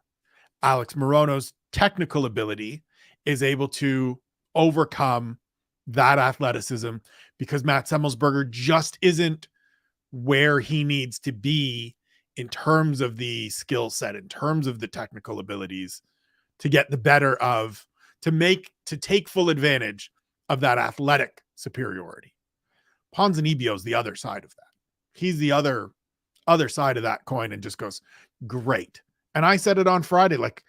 Alex Morono's technical ability is able to overcome that athleticism because Matt Semmelsberger just isn't where he needs to be in terms of the skill set, in terms of the technical abilities, to get the better of, to take full advantage of that athletic superiority. Ponzinibbio is the other side of that. He's the other side of that coin and just goes, great. And I said it on Friday, like,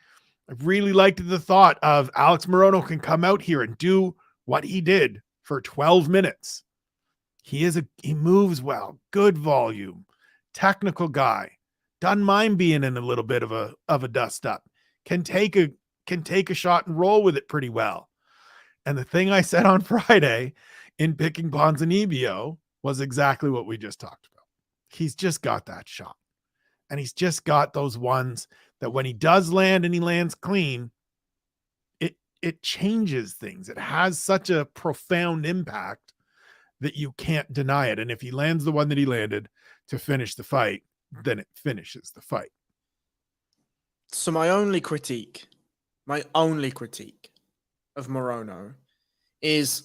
I really liked the thought of Alex Morono can come out here and do what he did for 12 minutes. He moves well, good volume, technical guy. Doesn't mind being in a little bit of a dust up. Can take a shot and roll with it pretty well. And the thing I said on Friday in picking Ponzinibbio was exactly what we just talked about. He's just got that shot. And he's just got those ones that when he does land and he lands clean, it changes things. It has such a profound impact that you can't deny it. And if he lands the one that he landed to finish the fight, then it finishes the fight. So my only critique of Morono is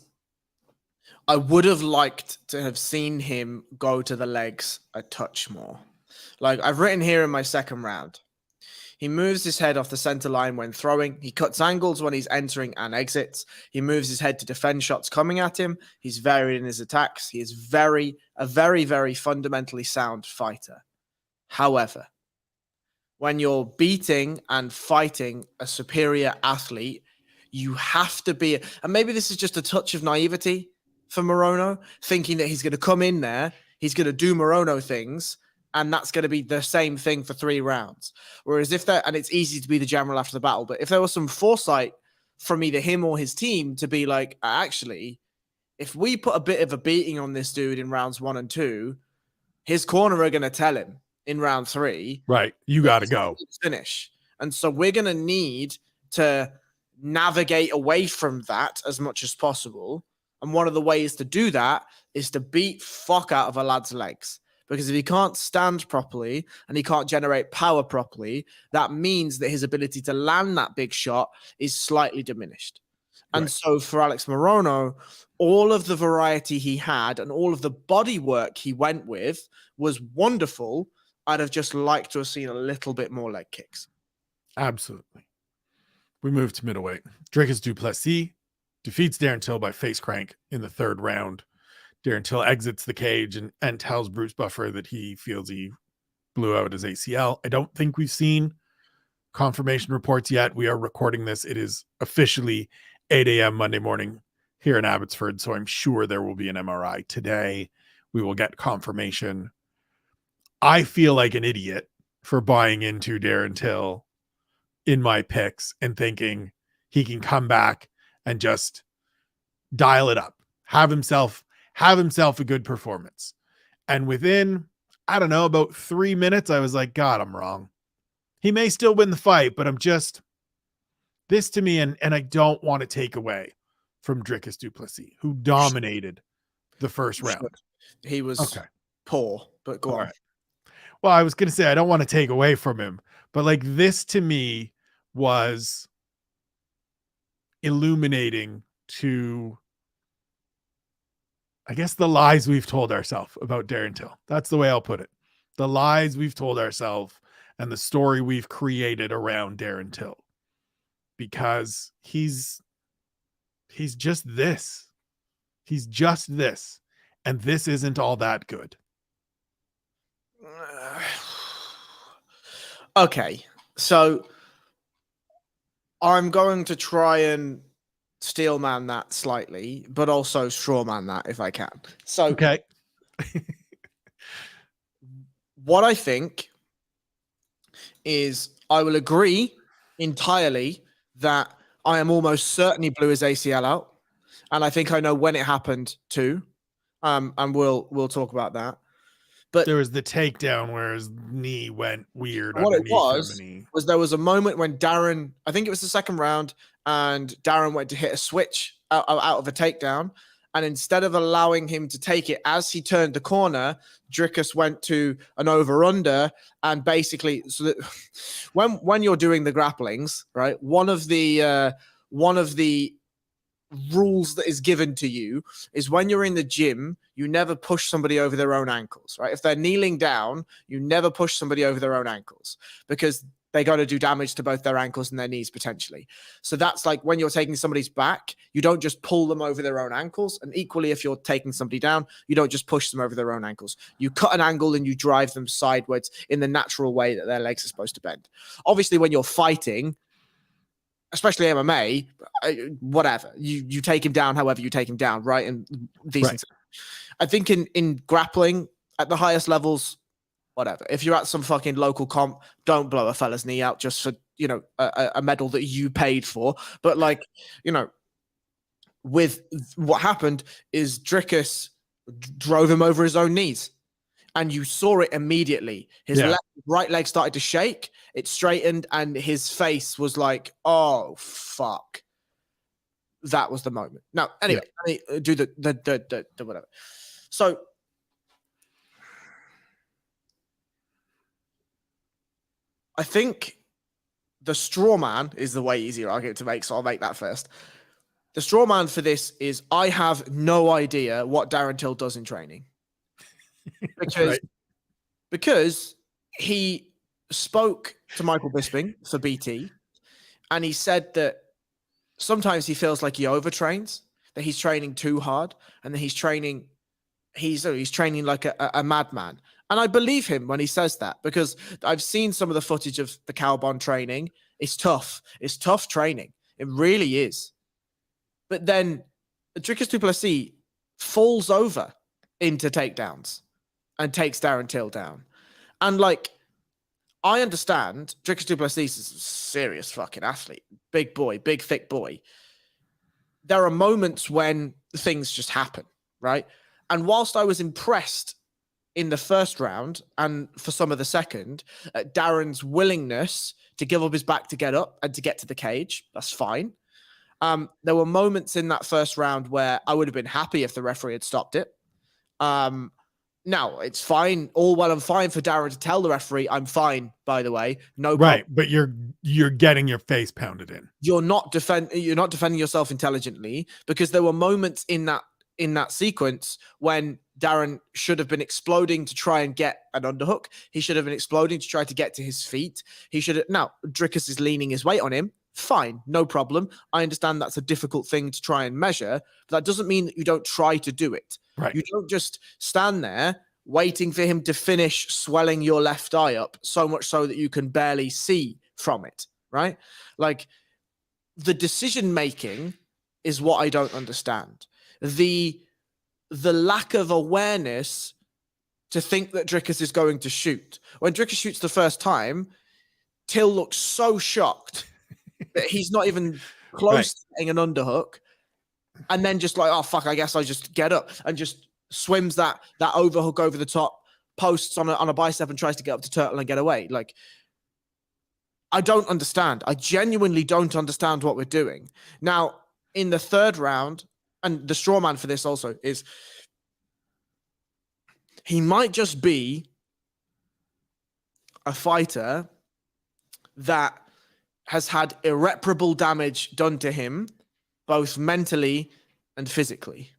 I would have liked to have seen him go to the legs a touch more. Like I've written here in my second round, he moves his head off the center line when throwing. He cuts angles when he's entering and exits. He moves his head to defend shots coming at him. He's varied in his attacks. He is a very, very fundamentally sound fighter. However, when you're beating and fighting a superior athlete, you have to be, and maybe this is just a touch of naivety for Morono, thinking that he's going to come in there, he's going to do Morono things, and that's going to be the same thing for 3 rounds. Whereas and it's easy to be the general after the battle, but if there was some foresight from either him or his team to be like, actually, if we put a bit of a beating on this dude in rounds 1 and 2, his corner are going to tell him in round 3, right, you got to go finish. And so we're going to need to navigate away from that as much as possible. And one of the ways to do that is to beat fuck out of a lad's legs. Because if he can't stand properly and he can't generate power properly, that means that his ability to land that big shot is slightly diminished. And right. So for Alex Morono, all of the variety he had and all of the body work he went with was wonderful. I'd have just liked to have seen a little bit more leg kicks. Absolutely. We move to middleweight. Dricus du Plessis defeats Darren Till by face crank in the 3rd round. Darren Till exits the cage and tells Bruce Buffer that he feels he blew out his ACL. I don't think we've seen confirmation reports yet. We are recording this. It is officially 8 a.m. Monday morning here in Abbotsford, so I'm sure there will be an MRI today. We will get confirmation. I feel like an idiot for buying into Darren Till in my picks and thinking he can come back and just dial it up, have himself a good performance. And within, I don't know, about 3 minutes, I was like, God, I'm wrong. He may still win the fight, but I'm just, this to me, and I don't want to take away from Dricus du Plessis, who dominated the first round. He was poor, but go on. Right. Well, I was going to say, I don't want to take away from him, but like this to me was illuminating to, I guess, the lies we've told ourselves about Darren Till. That's the way I'll put it. The lies we've told ourselves and the story we've created around Darren Till. Because he's just this. He's just this. And this isn't all that good. Okay. So I'm going to try and steelman that slightly, but also strawman that if I can. So, okay. What I think is I will agree entirely that I am almost certain he blew his ACL out. And I think I know when it happened too. And we'll talk about that. But there was the takedown where his knee went weird. What it was there was a moment when Darren, I think it was the 2nd round, and Darren went to hit a switch out of a takedown. And instead of allowing him to take it as he turned the corner, Dricus went to an over-under. And basically, so that when you're doing the grapplings, right, one of the rules that is given to you is when you're in the gym, you never push somebody over their own ankles, right? If they're kneeling down, you never push somebody over their own ankles because they got to do damage to both their ankles and their knees potentially. So that's like when you're taking somebody's back, you don't just pull them over their own ankles. And equally, if you're taking somebody down, you don't just push them over their own ankles. You cut an angle and you drive them sideways in the natural way that their legs are supposed to bend. Obviously, when you're fighting, especially MMA, whatever, you take him down however you take him down, right? And decent. Right. I think in grappling at the highest levels, whatever. If you're at some fucking local comp, don't blow a fella's knee out just for, you know, a medal that you paid for. But like, you know, with what happened is Dricus drove him over his own knees. And you saw it immediately. His right leg started to shake. It straightened, and his face was like, "Oh fuck!" That was the moment. Now, anyway, let me do the whatever. So, I think the straw man is the way easier argument to make. So I'll make that first. The straw man for this is I have no idea what Darren Till does in training. Because he spoke to Michael Bisping for BT, and he said that sometimes he feels like he overtrains, that he's training too hard, and that he's training like a madman. And I believe him when he says that, because I've seen some of the footage of the Cowbond training. It's tough. It's tough training. It really is. But then Dricus du Plessis falls over into takedowns and takes Darren Till down. And like, I understand Dricus du Plessis is a serious fucking athlete. Big boy, big, thick boy. There are moments when things just happen, right? And whilst I was impressed in the first round and for some of the second, Darren's willingness to give up his back to get up and to get to the cage, that's fine. There were moments in that first round where I would have been happy if the referee had stopped it. Now, it's fine, all well and fine for Darren to tell the referee, I'm fine, by the way. No problem. Right, but you're getting your face pounded in. You're not defending yourself intelligently, because there were moments in that sequence when Darren should have been exploding to try and get an underhook. He should have been exploding to try to get to his feet. Now, Dricus is leaning his weight on him. Fine, no problem. I understand that's a difficult thing to try and measure, but that doesn't mean that you don't try to do it. Right. You don't just stand there waiting for him to finish swelling your left eye up so much so that you can barely see from it, right? Like, the decision making is what I don't understand. The lack of awareness to think that Dricus is going to shoot. When Dricus shoots the first time, Till looks so shocked that he's not even close to getting an underhook, and then just like, oh fuck, I guess I just get up and just swims that overhook over the top, posts on a bicep and tries to get up to turtle and get away. Like, I don't understand. I genuinely don't understand what we're doing. Now, in the third round, and the straw man for this also is he might just be a fighter that has had irreparable damage done to him, both mentally and physically.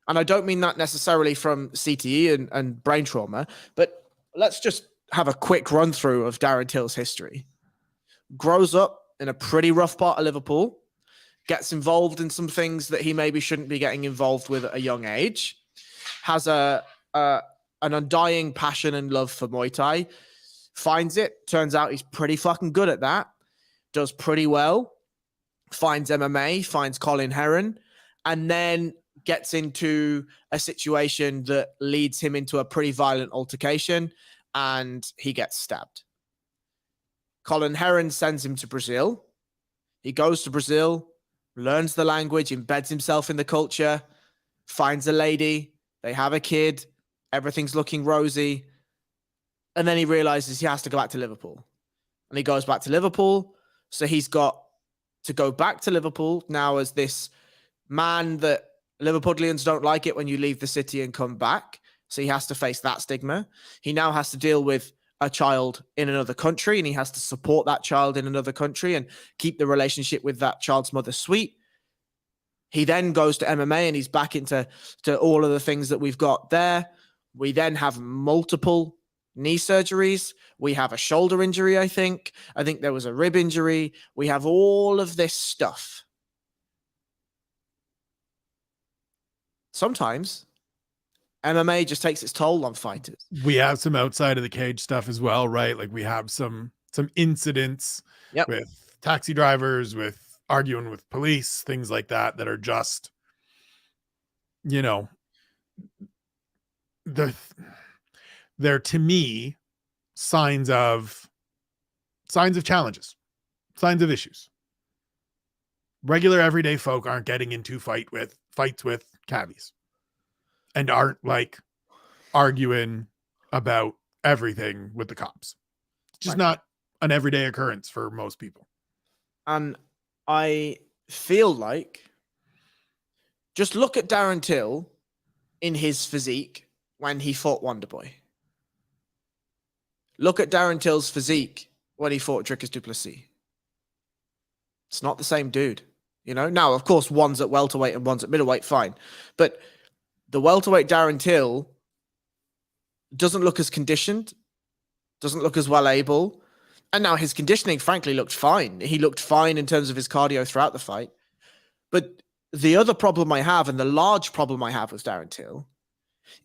And I don't mean that necessarily from CTE and brain trauma, but let's just have a quick run through of Darren Till's history. Grows up in a pretty rough part of Liverpool, gets involved in some things that he maybe shouldn't be getting involved with at a young age, has an undying passion and love for Muay Thai, finds it, turns out he's pretty fucking good at that, does pretty well, finds MMA, finds Colin Heron, and then gets into a situation that leads him into a pretty violent altercation, and he gets stabbed. Colin Heron sends him to Brazil. He goes to Brazil, learns the language, embeds himself in the culture, finds a lady, they have a kid, everything's looking rosy, and then he realizes he has to go back to Liverpool. And he goes back to Liverpool, so he's got to go back to Liverpool now as this man that Liverpudlians don't like it when you leave the city and come back. So he has to face that stigma. He now has to deal with a child in another country, and he has to support that child in another country and keep the relationship with that child's mother sweet. He then goes to MMA and he's back into all of the things that we've got there. We then have multiple knee surgeries. We have a shoulder injury, I think. I think there was a rib injury. We have all of this stuff. Sometimes MMA just takes its toll on fighters. We have some outside of the cage stuff as well, right? Like we have some incidents with taxi drivers, with arguing with police, things like that are just, you know, they're to me signs of challenges, signs of issues. Regular everyday folk aren't getting into fights with cabbies and aren't like arguing about everything with the cops. It's just not an everyday occurrence for most people. And I feel like just look at Darren Till in his physique when he fought Wonderboy. Look at Darren Till's physique when he fought Dricus du Plessis. It's not the same dude, you know? Now, of course, one's at welterweight and one's at middleweight, fine. But the welterweight Darren Till doesn't look as conditioned, doesn't look as well able. And now his conditioning, frankly, looked fine. He looked fine in terms of his cardio throughout the fight. But the other problem I have, and the large problem I have with Darren Till,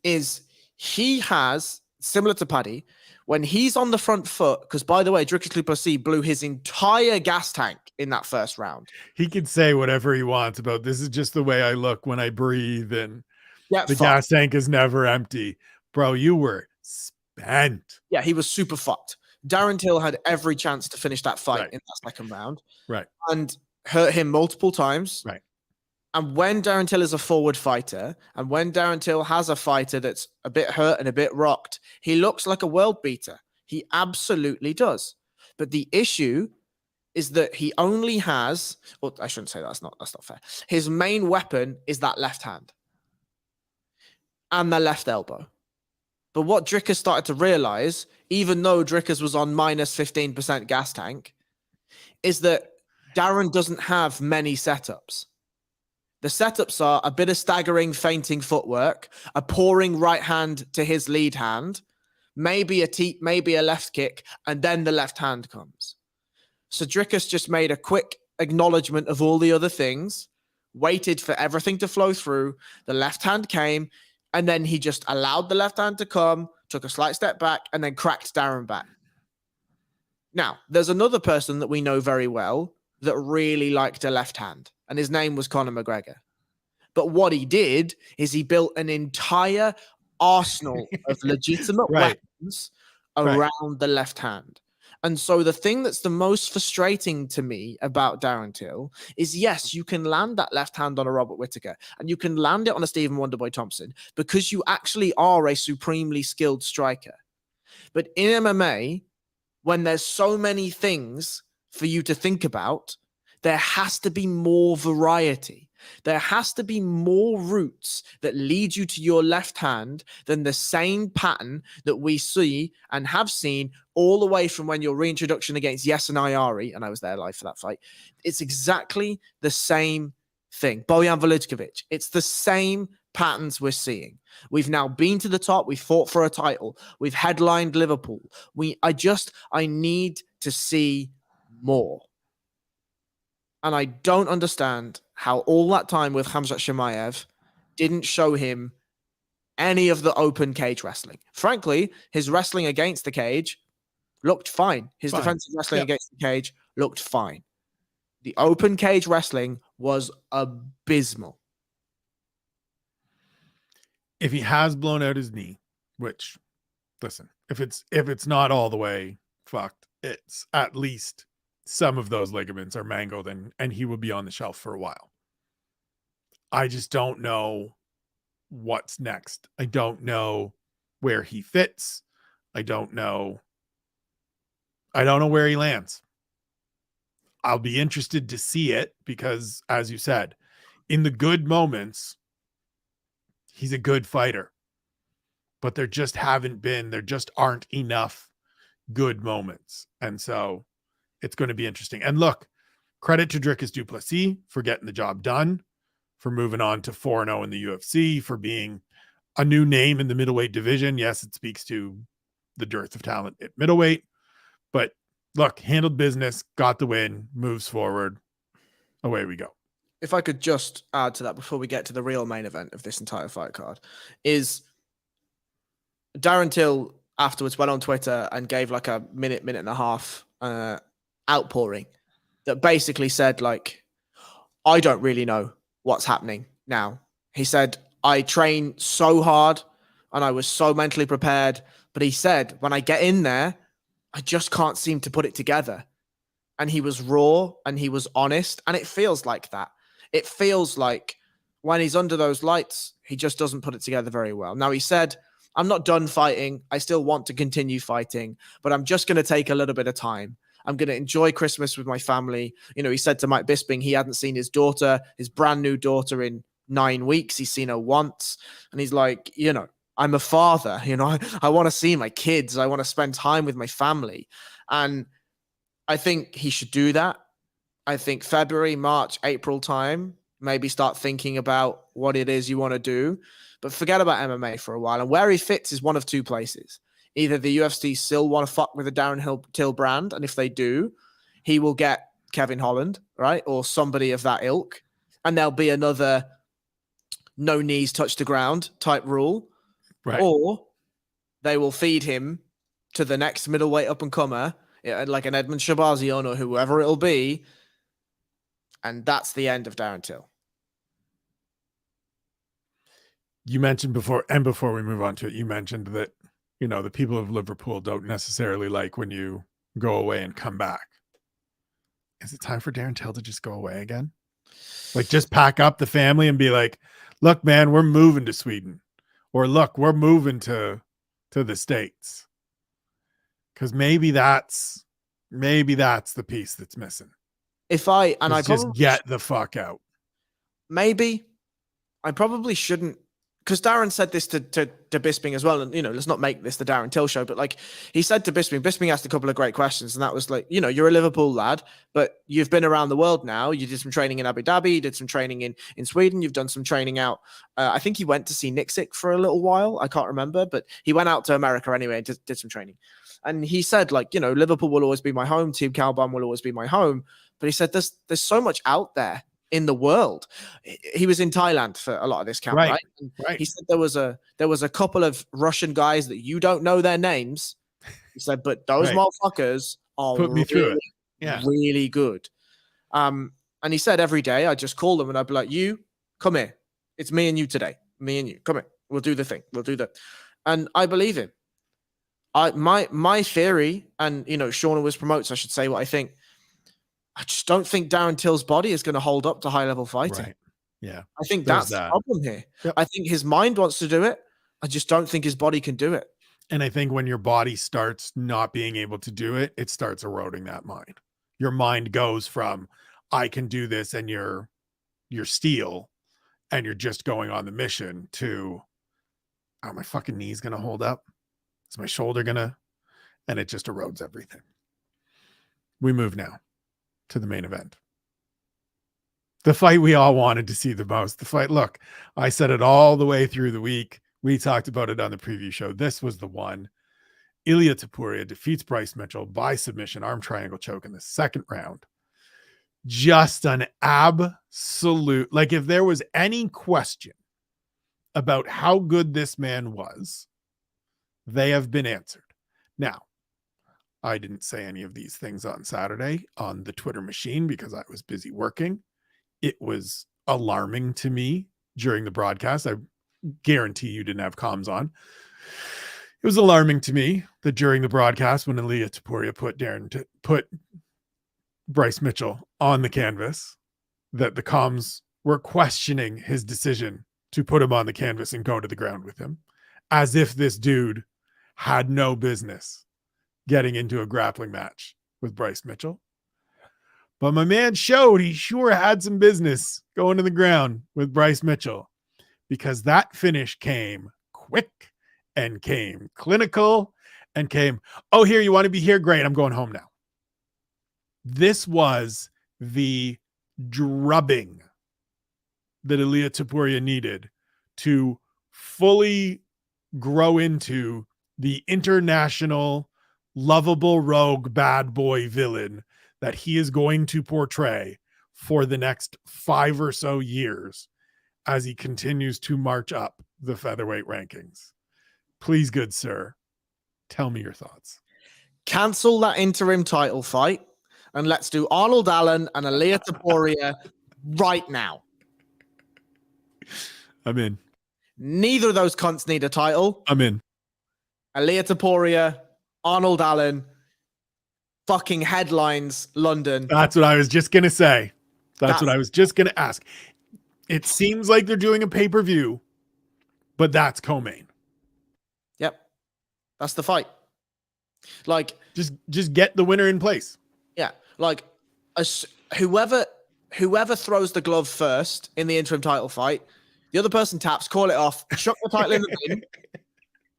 is he has, similar to Paddy, when he's on the front foot, because by the way, Dricus du Plessis blew his entire gas tank in that first round. He could say whatever he wants about this is just the way I look when I breathe, and the gas tank is never empty. Bro, you were spent. Yeah, he was super fucked. Darren Till had every chance to finish that fight in that second round. Right. And hurt him multiple times. Right. And when Darren Till is a forward fighter, and when Darren Till has a fighter that's a bit hurt and a bit rocked, he looks like a world beater. He absolutely does. But the issue is that he only has, well, I shouldn't say that. That's not fair. His main weapon is that left hand and the left elbow. But what Dricus started to realize, even though Dricus was on minus 15% gas tank, is that Darren doesn't have many setups. The setups are a bit of staggering, feinting footwork, a pouring right hand to his lead hand, maybe a left kick, and then the left hand comes. So Dricus just made a quick acknowledgement of all the other things, waited for everything to flow through, the left hand came, and then he just allowed the left hand to come, took a slight step back, and then cracked Darren back. Now, there's another person that we know very well that really liked a left hand, and his name was Conor McGregor. But what he did is he built an entire arsenal of legitimate weapons around the left hand. And so the thing that's the most frustrating to me about Darren Till is, yes, you can land that left hand on a Robert Whittaker and you can land it on a Stephen Wonderboy Thompson because you actually are a supremely skilled striker. But in MMA, when there's so many things for you to think about, there has to be more variety. There has to be more routes that lead you to your left hand than the same pattern that we see and have seen all the way from when your reintroduction against Yes and Iari, and I was there live for that fight. It's exactly the same thing. Bojan Velickovic, it's the same patterns we're seeing. We've now been to the top. We fought for a title. We've headlined Liverpool. I need to see more. And I don't understand how all that time with Khamzat Chimaev didn't show him any of the open cage wrestling. Frankly, his wrestling against the cage looked fine. His defensive wrestling against the cage looked fine. The open cage wrestling was abysmal. If he has blown out his knee, which, listen, if it's not all the way fucked, it's at least some of those ligaments are mangled and he will be on the shelf for a while. I just don't know what's next. I don't know where he fits. I don't know where he lands. I'll be interested to see it because, as you said, in the good moments, he's a good fighter. But there just aren't enough good moments. And so it's going to be interesting. And look, credit to Dricus du Plessis for getting the job done, for moving on to 4-0 in the UFC, for being a new name in the middleweight division. Yes, it speaks to the dearth of talent at middleweight, but look, handled business, got the win, moves forward. Away we go. If I could just add to that before we get to the real main event of this entire fight card, is Darren Till afterwards went on Twitter and gave like a minute and a half outpouring that basically said, like, I don't really know what's happening now. He said, I train so hard and I was so mentally prepared, but he said, when I get in there, I just can't seem to put it together. And he was raw and he was honest. And it feels like that. It feels like when he's under those lights, he just doesn't put it together very well. Now, he said, I'm not done fighting. I still want to continue fighting, but I'm just going to take a little bit of time. I'm going to enjoy Christmas with my family. You know, he said to Mike Bisping, he hadn't seen his daughter, his brand new daughter, in 9 weeks. He's seen her once. And he's like, you know, I'm a father. You know, I want to see my kids. I want to spend time with my family. And I think he should do that. I think February, March, April time, maybe start thinking about what it is you want to do, but forget about MMA for a while. And where he fits is one of two places. Either the UFC still want to fuck with the Darren Till brand, and if they do, he will get Kevin Holland, right? Or somebody of that ilk. And there'll be another no knees touch the ground type rule. Right. Or they will feed him to the next middleweight up-and-comer, like an Edmund Shahbazyan or whoever it'll be. And that's the end of Darren Till. You mentioned before, and before we move on to it, you mentioned that, you know, the people of Liverpool don't necessarily like when you go away and come back. Is it time for Darren Till to just go away again? Like, just pack up the family and be like, look, man, we're moving to Sweden. Or look, we're moving to the States. Because maybe that's the piece that's missing. If I, and I just get the fuck out. Maybe I probably shouldn't, because Darren said this to Bisping as well. And, you know, let's not make this the Darren Till show, but like he said to Bisping asked a couple of great questions. And that was like, you know, you're a Liverpool lad, but you've been around the world now. You did some training in Abu Dhabi, you did some training in Sweden. You've done some training out. I think he went to see Nixick for a little while. I can't remember, but he went out to America anyway and did some training. And he said, like, you know, Liverpool will always be my home. Team Calbon will always be my home. But he said, there's so much out there in the world. He was in Thailand for a lot of this camp, right? Right. He said there was a couple of Russian guys that you don't know their names. He said, but those motherfuckers are put me through it. Yeah, really good. And he said every day I just call them and I'd be like, you come here. It's me and you today. Me and you. Come here. We'll do the thing. We'll do that. And I believe him. My theory, and you know, Sean always promotes, I should say what I think. I just don't think Darren Till's body is going to hold up to high level fighting. Right. Yeah. I think that's the problem here. Yep. I think his mind wants to do it. I just don't think his body can do it. And I think when your body starts not being able to do it, it starts eroding that mind. Your mind goes from, I can do this, and you're steel and you're just going on the mission, to, are my fucking knees going to hold up? Is my shoulder going to? And it just erodes everything. We move now to the main event. The fight we all wanted to see the most. The fight, look, I said it all the way through the week. We talked about it on the preview show. This was the one. Ilia Topuria defeats Bryce Mitchell by submission, arm triangle choke in the second round. Just an absolute, like, if there was any question about how good this man was, they have been answered. Now, I didn't say any of these things on Saturday on the Twitter machine because I was busy working. It was alarming to me during the broadcast. I guarantee you didn't have comms on. It was alarming to me that during the broadcast, when Ilia Topuria put Bryce Mitchell on the canvas, that the comms were questioning his decision to put him on the canvas and go to the ground with him, as if this dude had no business getting into a grappling match with Bryce Mitchell. But my man showed he sure had some business going to the ground with Bryce Mitchell, because that finish came quick and came clinical and came, oh, here, you want to be here? Great, I'm going home now. This was the drubbing that Ilia Topuria needed to fully grow into the international lovable rogue bad boy villain that he is going to portray for the next 5 or so years as he continues to march up the featherweight rankings. Please, good sir, tell me your thoughts. Cancel that interim title fight and let's do Arnold Allen and Ilia Topuria right now. I'm in. Neither of those cunts need a title. I'm in. Ilia Topuria, Arnold Allen, fucking headlines, London. That's what I was just going to say. That's what I was just going to ask. It seems like they're doing a pay-per-view, but that's co-main. Yep. That's the fight. Like, just get the winner in place. Yeah. Like, whoever throws the glove first in the interim title fight, the other person taps, call it off, chuck the title in the bin,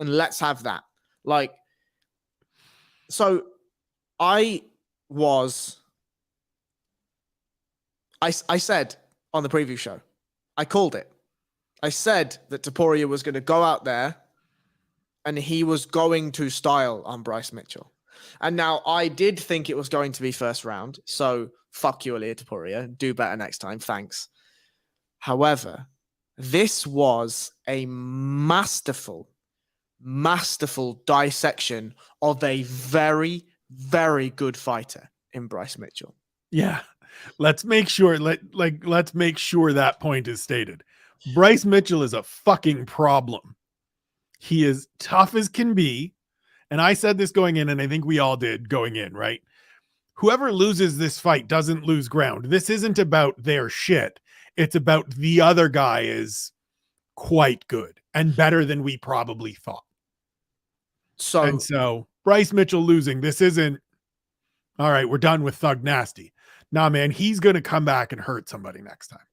and let's have that. Like, so I said on the preview show, I called it. I said that Topuria was going to go out there and he was going to style on Bryce Mitchell. And now I did think it was going to be first round. So fuck you, Ilia Topuria. Do better next time. Thanks. However, this was a masterful dissection of a very, very good fighter in Bryce Mitchell. Yeah. Let's make sure let's make sure that point is stated. Bryce Mitchell is a fucking problem. He is tough as can be. And I said this going in, and I think we all did going in, right? Whoever loses this fight doesn't lose ground. This isn't about their shit. It's about the other guy is quite good and better than we probably thought. So Bryce Mitchell losing, this isn't, all right, we're done with Thug Nasty. Nah, man, he's going to come back and hurt somebody next time.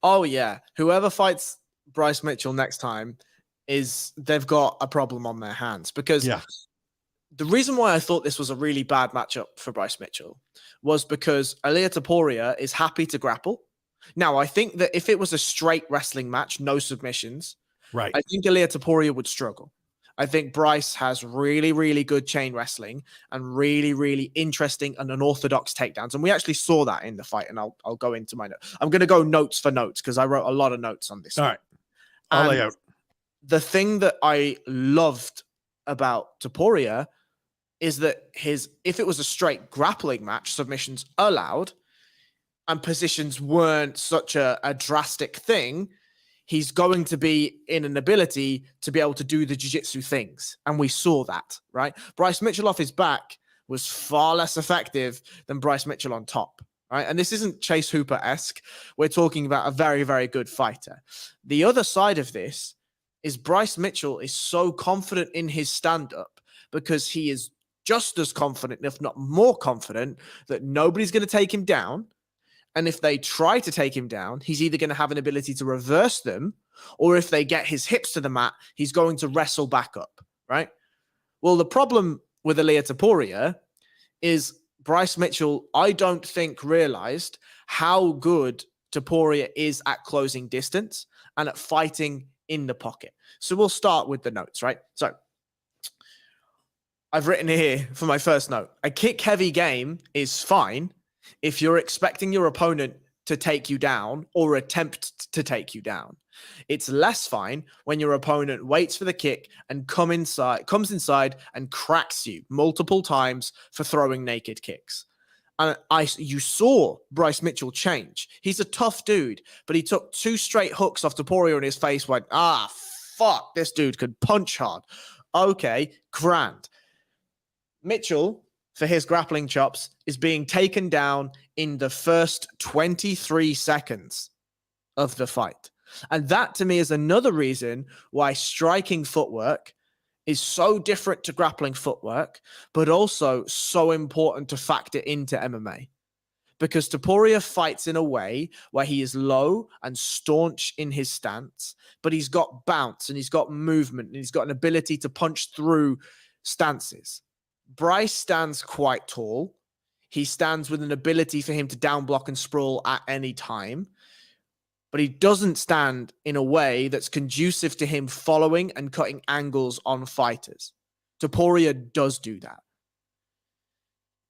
Oh, yeah. Whoever fights Bryce Mitchell next time they've got a problem on their hands, because the reason why I thought this was a really bad matchup for Bryce Mitchell was because Ilia Topuria is happy to grapple. Now, I think that if it was a straight wrestling match, no submissions, right, I think Ilia Topuria would struggle. I think Bryce has really, really good chain wrestling and really, really interesting and unorthodox takedowns. And we actually saw that in the fight. And I'll go into my notes. I'm going to go notes for notes because I wrote a lot of notes on this. All right. I'll lay out. The thing that I loved about Topuria is that if it was a straight grappling match, submissions allowed and positions weren't such a drastic thing, he's going to be in an ability to be able to do the jiu-jitsu things. And we saw that, right? Bryce Mitchell off his back was far less effective than Bryce Mitchell on top, right? And this isn't Chase Hooper-esque. We're talking about a very, very good fighter. The other side of this is Bryce Mitchell is so confident in his stand-up because he is just as confident, if not more confident, that nobody's going to take him down. And if they try to take him down, he's either going to have an ability to reverse them, or if they get his hips to the mat, he's going to wrestle back up, right? Well, the problem with Ilia Topuria is Bryce Mitchell, I don't think, realized how good Topuria is at closing distance and at fighting in the pocket. So we'll start with the notes, right? So I've written here for my first note, a kick-heavy game is fine if you're expecting your opponent to take you down or attempt to take you down. It's less fine when your opponent waits for the kick and comes inside and cracks you multiple times for throwing naked kicks. And you saw Bryce Mitchell change. He's a tough dude, but he took 2 straight hooks off Topuria in his face, went, fuck, this dude could punch hard. Okay, grand. Mitchell, for his grappling chops, is being taken down in the first 23 seconds of the fight. And that, to me, is another reason why striking footwork is so different to grappling footwork, but also so important to factor into MMA. Because Topuria fights in a way where he is low and staunch in his stance, but he's got bounce and he's got movement and he's got an ability to punch through stances. Bryce stands quite tall. He stands with an ability for him to down block and sprawl at any time. but he doesn't stand in a way that's conducive to him following and cutting angles on fighters. Topuria does do that.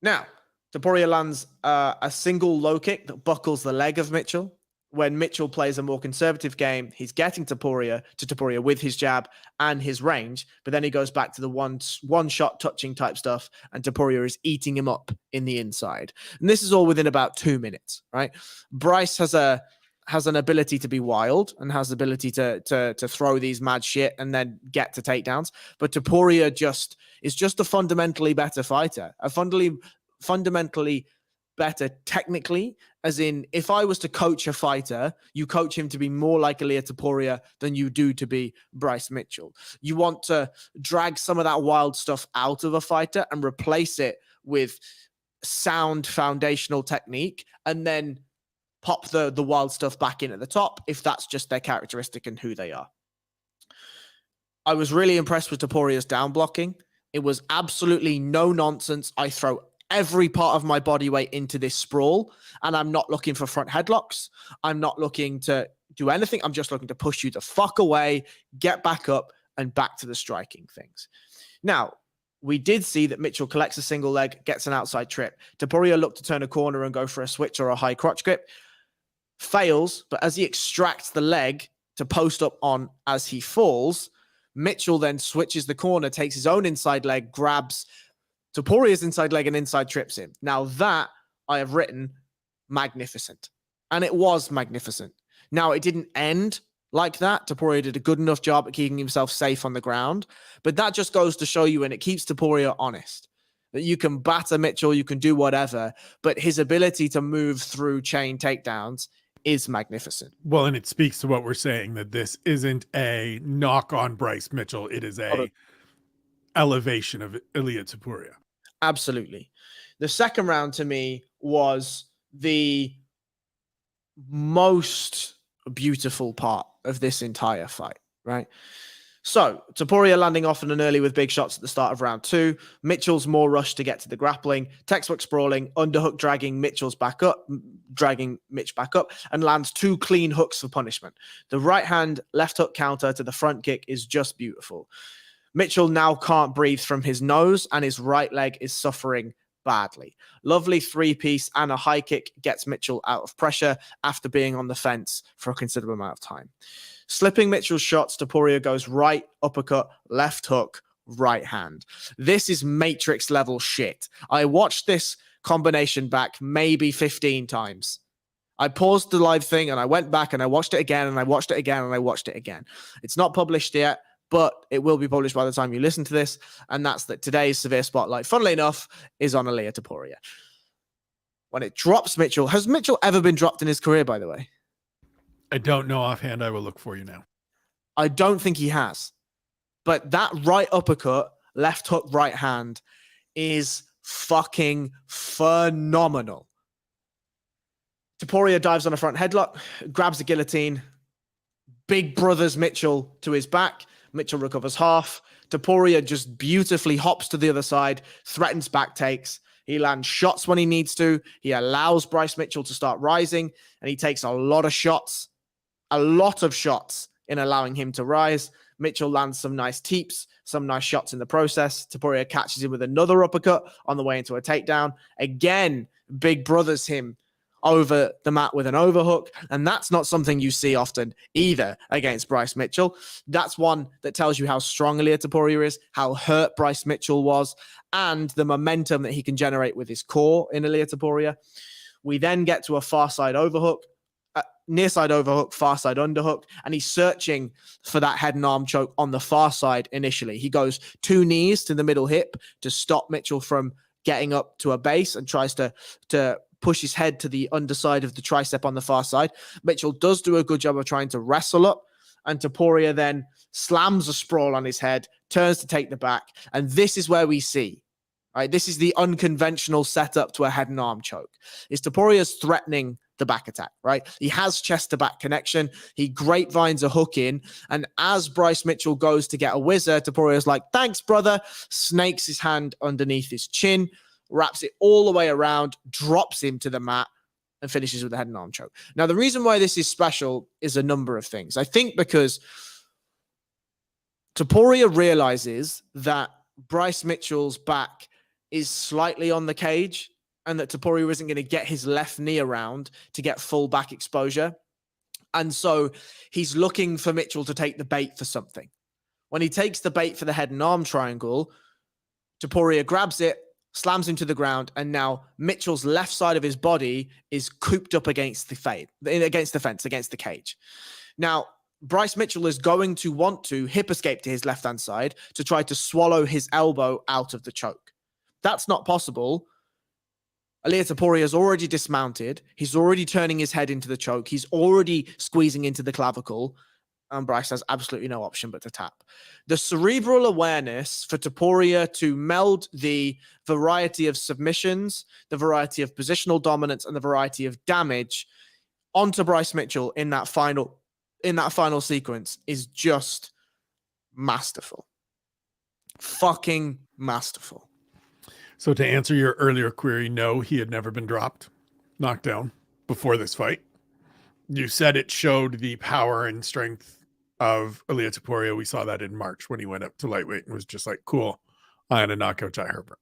Now, Topuria lands a single low kick that buckles the leg of Mitchell. When Mitchell plays a more conservative game, he's getting Topuria with his jab and his range, but then he goes back to the one-shot touching type stuff, and Topuria is eating him up in the inside. And this is all within about 2 minutes, right? Bryce has an ability to be wild and has the ability to throw these mad shit and then get to takedowns, but Topuria is just a fundamentally better fighter, a fundamentally better technically, as in, if I was to coach a fighter, you coach him to be more like Ilia Topuria than you do to be Bryce Mitchell. You want to drag some of that wild stuff out of a fighter and replace it with sound foundational technique, and then pop the wild stuff back in at the top if that's just their characteristic and who they are. I was really impressed with Topuria's down blocking. It was absolutely no nonsense. I throw every part of my body weight into this sprawl, and I'm not looking for front headlocks. I'm not looking to do anything. I'm just looking to push you the fuck away, get back up, and back to the striking things. Now, we did see that Mitchell collects a single leg, gets an outside trip. Topuria looked to turn a corner and go for a switch or a high crotch grip. Fails, but as he extracts the leg to post up on as he falls, Mitchell then switches the corner, takes his own inside leg, grabs Topuria's inside leg and inside trips him. Now that I have written magnificent. And it was magnificent. Now, it didn't end like that. Topuria did a good enough job at keeping himself safe on the ground. But that just goes to show you, and it keeps Topuria honest, that you can batter Mitchell, you can do whatever, but his ability to move through chain takedowns is magnificent. Well, and it speaks to what we're saying, that this isn't a knock on Bryce Mitchell. It is a elevation of Ilia Topuria. Absolutely. The second round to me was the most beautiful part of this entire fight, right? So Topuria landing off and early with big shots at the start of round 2. Mitchell's more rushed to get to the grappling, textbook sprawling, underhook dragging Mitch back up, and lands 2 clean hooks for punishment. The right hand left hook counter to the front kick is just beautiful. Mitchell now can't breathe from his nose, and his right leg is suffering badly. Lovely 3-piece and a high kick gets Mitchell out of pressure after being on the fence for a considerable amount of time. Slipping Mitchell's shots, Topuria goes right uppercut, left hook, right hand. This is Matrix level shit. I watched this combination back maybe 15 times. I paused the live thing and I went back and I watched it again and I watched it again and I watched it again. It's not published yet, but it will be published by the time you listen to this. And that's that today's Severe Spotlight, funnily enough, is on Ilia Topuria. When it drops Mitchell, has Mitchell ever been dropped in his career, by the way? I don't know offhand. I will look for you now. I don't think he has. But that right uppercut, left hook, right hand is fucking phenomenal. Topuria dives on a front headlock, grabs a guillotine, big brothers Mitchell to his back. Mitchell recovers half. Topuria just beautifully hops to the other side, threatens back takes. He lands shots when he needs to. He allows Bryce Mitchell to start rising, and he takes a lot of shots in allowing him to rise. Mitchell lands some nice teeps, some nice shots in the process. Topuria catches him with another uppercut on the way into a takedown. Again, big brothers him over the mat with an overhook, and that's not something you see often either against Bryce Mitchell. That's one that tells you how strong Ilia Topuria is, how hurt Bryce Mitchell was, and the momentum that he can generate with his core in Ilia Topuria. We then get to a far side overhook, near side overhook, far side underhook, and he's searching for that head and arm choke on the far side initially. He goes 2 knees to the middle hip to stop Mitchell from getting up to a base and tries to push his head to the underside of the tricep on the far side. Mitchell does do a good job of trying to wrestle up, and Topuria then slams a sprawl on his head, turns to take the back, and this is where we see, right? This is the unconventional setup to a head and arm choke. Is Topuria's threatening the back attack, right? He has chest to back connection. He grapevines a hook in, and as Bryce Mitchell goes to get a whizzer, Topuria's like, thanks, brother, snakes his hand underneath his chin, wraps it all the way around, drops him to the mat, and finishes with a head and arm choke. Now, the reason why this is special is a number of things. I think because Topuria realizes that Bryce Mitchell's back is slightly on the cage and that Topuria isn't going to get his left knee around to get full back exposure. And so he's looking for Mitchell to take the bait for something. When he takes the bait for the head and arm triangle, Topuria grabs it, slams him to the ground, and now Mitchell's left side of his body is cooped up against the fence, against the cage. Now, Bryce Mitchell is going to want to hip escape to his left-hand side to try to swallow his elbow out of the choke. That's not possible. Ilia Topuria is already dismounted. He's already turning his head into the choke. He's already squeezing into the clavicle. And Bryce has absolutely no option but to tap. The cerebral awareness for Topuria to meld the variety of submissions, the variety of positional dominance, and the variety of damage onto Bryce Mitchell in that final sequence is just masterful. Fucking masterful. So to answer your earlier query, no, he had never been knocked down before this fight. You said it showed the power and strength of Ilia Topuria. We saw that in March when he went up to lightweight and was just like, cool, I'm going to knock out Jai Herbert.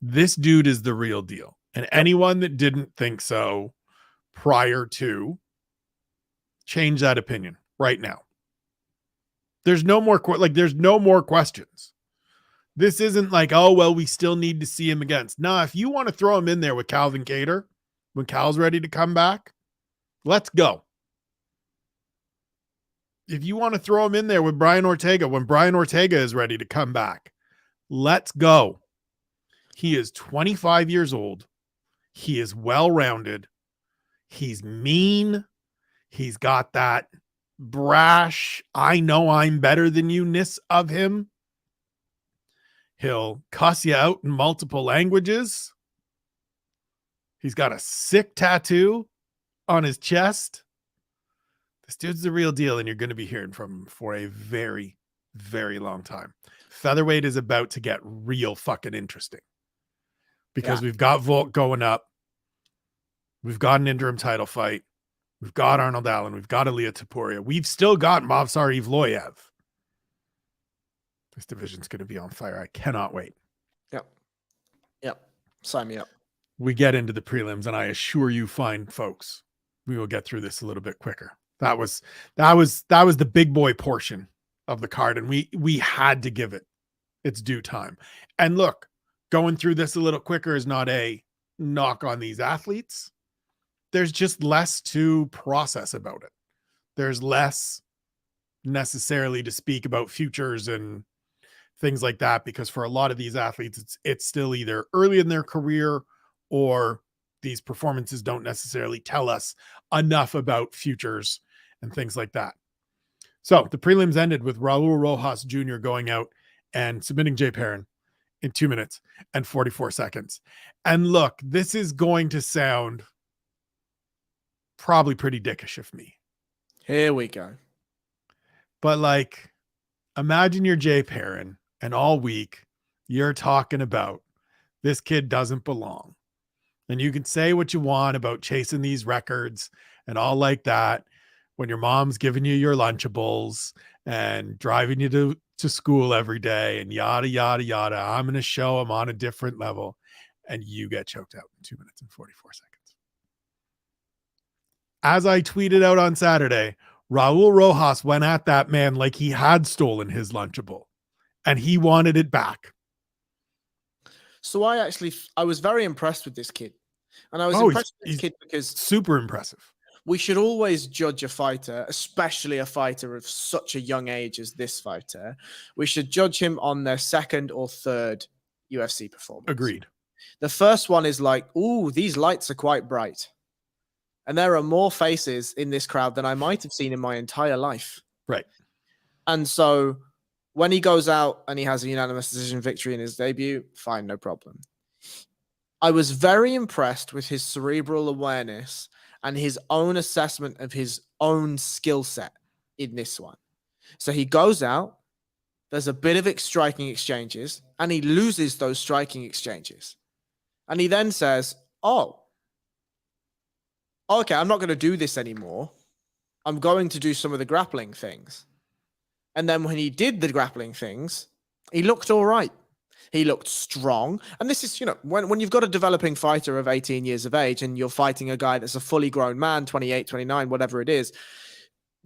This dude is the real deal. And anyone that didn't think so prior to, change that opinion right now. There's no more questions. This isn't like, oh, well, we still need to see him against. Nah, if you want to throw him in there with Calvin Kattar, when Cal's ready to come back, let's go. If you want to throw him in there with Brian Ortega, when Brian Ortega is ready to come back, let's go. He is 25 years old. He is well-rounded. He's mean. He's got that brash, I know I'm better than you-ness of him. He'll cuss you out in multiple languages. He's got a sick tattoo on his chest. This dude's the real deal, and you're going to be hearing from him for a very, very long time. Featherweight is about to get real fucking interesting because we've got Volk going up. We've got an interim title fight. We've got Arnold Allen. We've got Ilia Topuria. We've still got Movsar Evloev. This division's going to be on fire. I cannot wait. Yep. Sign me up. We get into the prelims, and I assure you, fine folks, we will get through this a little bit quicker. That was the big boy portion of the card, and we had to give it its due time. And look, going through this a little quicker is not a knock on these athletes. There's just less to process about it. There's less necessarily to speak about futures and things like that, because for a lot of these athletes, it's still either early in their career or these performances don't necessarily tell us enough about futures and things like that. So the prelims ended with Raul Rojas Jr. going out and submitting Jay Perrin in 2 minutes and 44 seconds. And look, this is going to sound probably pretty dickish of me. Here we go. But like, imagine you're Jay Perrin and all week you're talking about this kid doesn't belong. And you can say what you want about chasing these records and all like that when your mom's giving you your Lunchables and driving you to school every day and yada, yada, yada. I'm going to show I'm on a different level. And you get choked out in 2 minutes and 44 seconds. As I tweeted out on Saturday, Raul Rojas went at that man like he had stolen his Lunchable and he wanted it back. So I was very impressed with this kid. And I was impressed with this kid because super impressive. We should always judge a fighter, especially a fighter of such a young age as this fighter. We should judge him on their second or third UFC performance. Agreed. The first one is like, ooh, these lights are quite bright. And there are more faces in this crowd than I might have seen in my entire life. Right. And so when he goes out and he has a unanimous decision victory in his debut, fine, no problem. I was very impressed with his cerebral awareness and his own assessment of his own skill set in this one. So he goes out, there's a bit of striking exchanges, and he loses those striking exchanges. And he then says, oh, okay, I'm not going to do this anymore. I'm going to do some of the grappling things. And then when he did the grappling things, he looked all right. He looked strong. And this is, when you've got a developing fighter of 18 years of age and you're fighting a guy that's a fully grown man, 28, 29, whatever it is,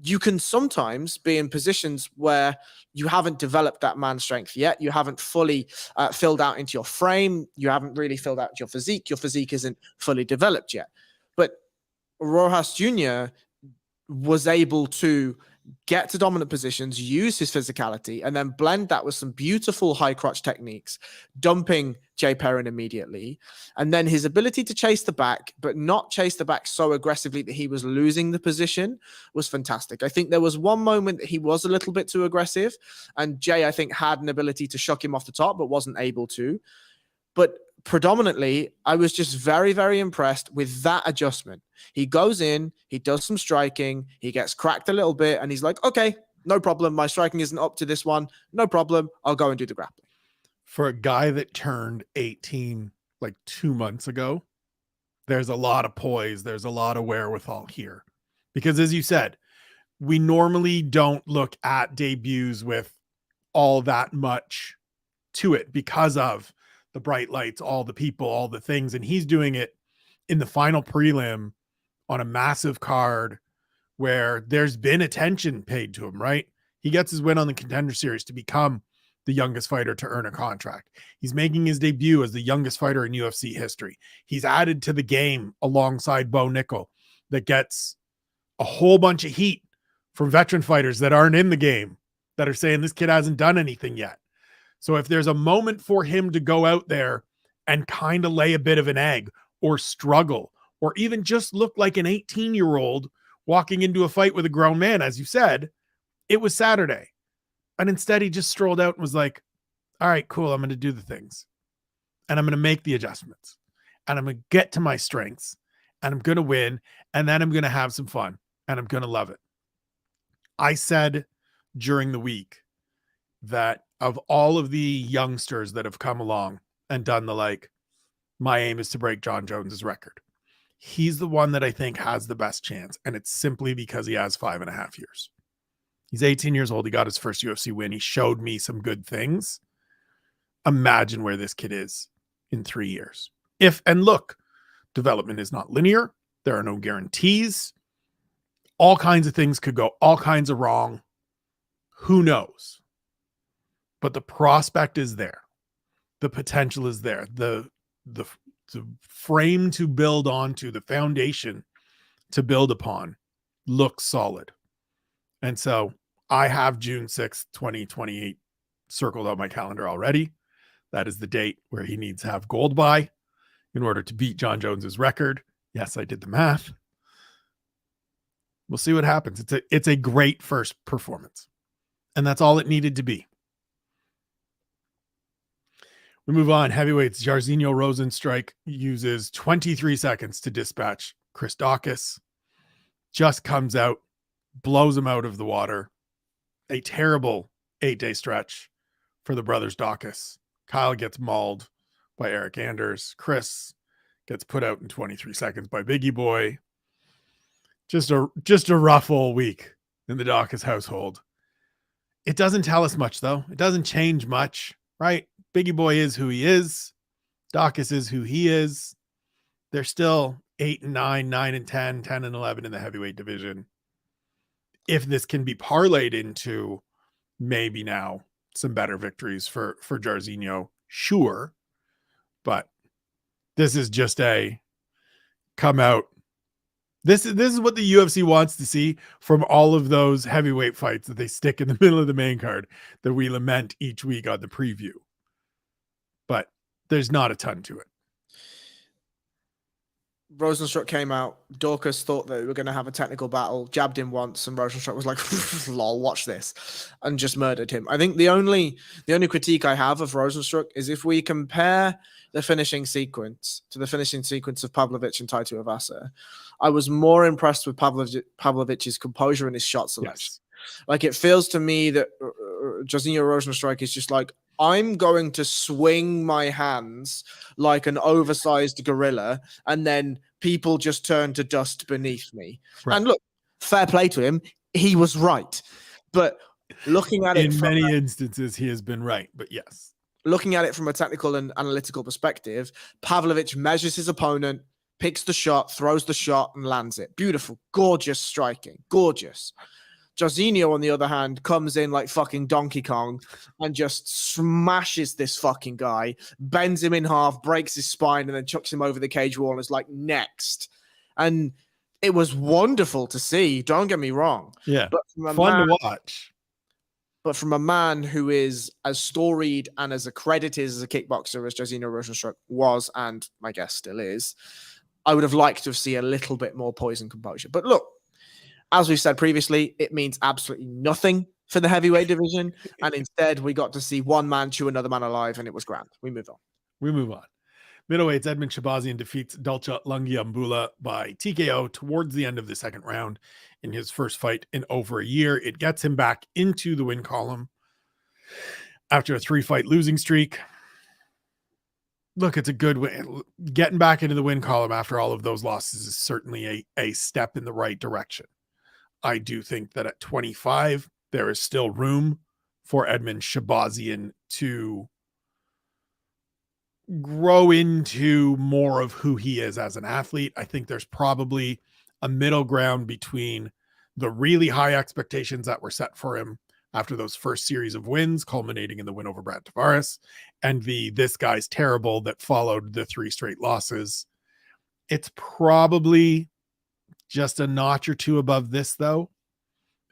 you can sometimes be in positions where you haven't developed that man strength yet. You haven't fully filled out into your frame. You haven't really filled out your physique. Your physique isn't fully developed yet. But Rosas Jr. was able to get to dominant positions, use his physicality, and then blend that with some beautiful high crotch techniques, dumping Jay Perrin immediately. And then his ability to chase the back, but not chase the back so aggressively that he was losing the position, was fantastic. I think there was one moment that he was a little bit too aggressive, and Jay, I think, had an ability to shock him off the top, but wasn't able to. But predominantly, I was just very, very impressed with that adjustment. He goes in, he does some striking, he gets cracked a little bit, and he's like, okay, no problem. My striking isn't up to this one. No problem. I'll go and do the grappling. For a guy that turned 18 like 2 months ago, there's a lot of poise. There's a lot of wherewithal here. Because as you said, we normally don't look at debuts with all that much to it because of the bright lights, all the people, all the things. And he's doing it in the final prelim on a massive card where there's been attention paid to him, right? He gets his win on the Contender Series to become the youngest fighter to earn a contract. He's making his debut as the youngest fighter in UFC history. He's added to the game alongside Bo Nickel that gets a whole bunch of heat from veteran fighters that aren't in the game that are saying this kid hasn't done anything yet. So if there's a moment for him to go out there and kind of lay a bit of an egg or struggle, or even just look like an 18-year-old walking into a fight with a grown man, as you said, it was Saturday. And instead he just strolled out and was like, all right, cool. I'm going to do the things and I'm going to make the adjustments and I'm going to get to my strengths and I'm going to win. And then I'm going to have some fun and I'm going to love it. I said during the week that of all of the youngsters that have come along and done the like, my aim is to break John Jones's record. He's the one that I think has the best chance. And it's simply because he has 5.5 years. He's 18 years old. He got his first UFC win. He showed me some good things. Imagine where this kid is in 3 years. And look, development is not linear. There are no guarantees. All kinds of things could go all kinds of wrong. Who knows? But the prospect is there. The potential is there. The frame to build onto, the foundation to build upon looks solid. And so I have June 6th, 2028 circled on my calendar already. That is the date where he needs to have gold by in order to beat John Jones's record. Yes, I did the math. We'll see what happens. It's a great first performance. And that's all it needed to be. We move on. Heavyweights. Jairzinho Rozenstruik uses 23 seconds to dispatch Chris Daukaus. Just comes out, blows him out of the water. A terrible 8-day stretch for the brothers Daukaus. Kyle gets mauled by Eric Anders. Chris gets put out in 23 seconds by Biggie Boy. Just a rough old week in the Daukaus household. It doesn't tell us much, though. It doesn't change much, right? Biggie Boy is who he is. Daukaus is who he is. They're still 8 and 9, 9 and 10, 10 and 11 in the heavyweight division. If this can be parlayed into maybe now some better victories for Jairzinho, sure. But this is just a come out. This is what the UFC wants to see from all of those heavyweight fights that they stick in the middle of the main card that we lament each week on the preview. But there's not a ton to it. Rozenstruik came out. Daukaus thought that we were going to have a technical battle, jabbed him once, and Rozenstruik was like, lol, watch this, and just murdered him. I think the only critique I have of Rozenstruik is if we compare the finishing sequence to the finishing sequence of Pavlovich and Tai Tuivasa, I was more impressed with Pavlovich's composure and his shot selection. Yes. Like, it feels to me that Jairzinho Rozenstruik is just like, I'm going to swing my hands like an oversized gorilla, and then people just turn to dust beneath me. Right. And look, fair play to him. He was right. But looking at it In from many instances, he has been right, but yes. looking at it from a technical and analytical perspective, Pavlovich measures his opponent, picks the shot, throws the shot, and lands it. Beautiful, gorgeous striking, gorgeous. Jorginho, on the other hand, comes in like fucking Donkey Kong and just smashes this fucking guy, bends him in half, breaks his spine, and then chucks him over the cage wall and is like, next. And it was wonderful to see, don't get me wrong. Yeah, but fun to watch. But from a man who is as storied and as accredited as a kickboxer as Jorginho Rozenstruik was, and I guess still is, I would have liked to have seen a little bit more poise and composure. But look, as we've said previously, it means absolutely nothing for the heavyweight division. And instead, we got to see one man chew another man alive, and it was grand. We move on. Middleweights, Edmund Shahbazyan defeats Lungiambula by TKO towards the end of the second round in his first fight in over a year. It gets him back into the win column after a 3-fight losing streak. Look, it's a good win. Getting back into the win column after all of those losses is certainly a step in the right direction. I do think that at 25, there is still room for Edmund Shahbazyan to grow into more of who he is as an athlete. I think there's probably a middle ground between the really high expectations that were set for him after those first series of wins, culminating in the win over Brad Tavares, and this guy's terrible that followed the 3 straight losses. It's probably just a notch or two above this, though.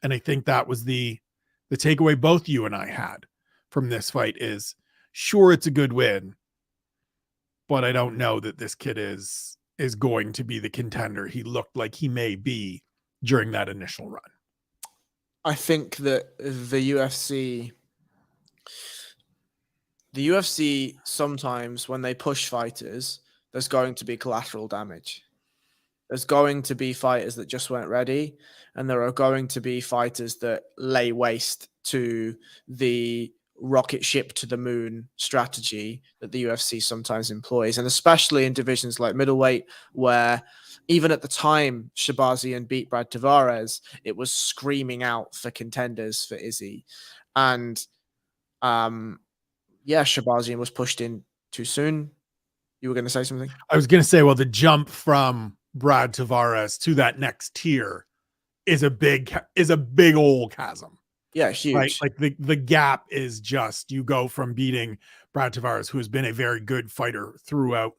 And I think that was the takeaway both you and I had from this fight is, sure, it's a good win, but I don't know that this kid is going to be the contender he looked like he may be during that initial run. I think that the UFC sometimes, when they push fighters, there's going to be collateral damage. There's going to be fighters that just weren't ready, and there are going to be fighters that lay waste to the rocket ship to the moon strategy that the UFC sometimes employs, and especially in divisions like middleweight, where even at the time Shahbazyan beat Brad Tavares, it was screaming out for contenders for Izzy. And Shahbazyan was pushed in too soon. You were going to say something? I was going to say, well, the jump from Brad Tavares to that next tier is a big old chasm. Yeah, huge. Right? Like the gap is just, you go from beating Brad Tavares, who has been a very good fighter throughout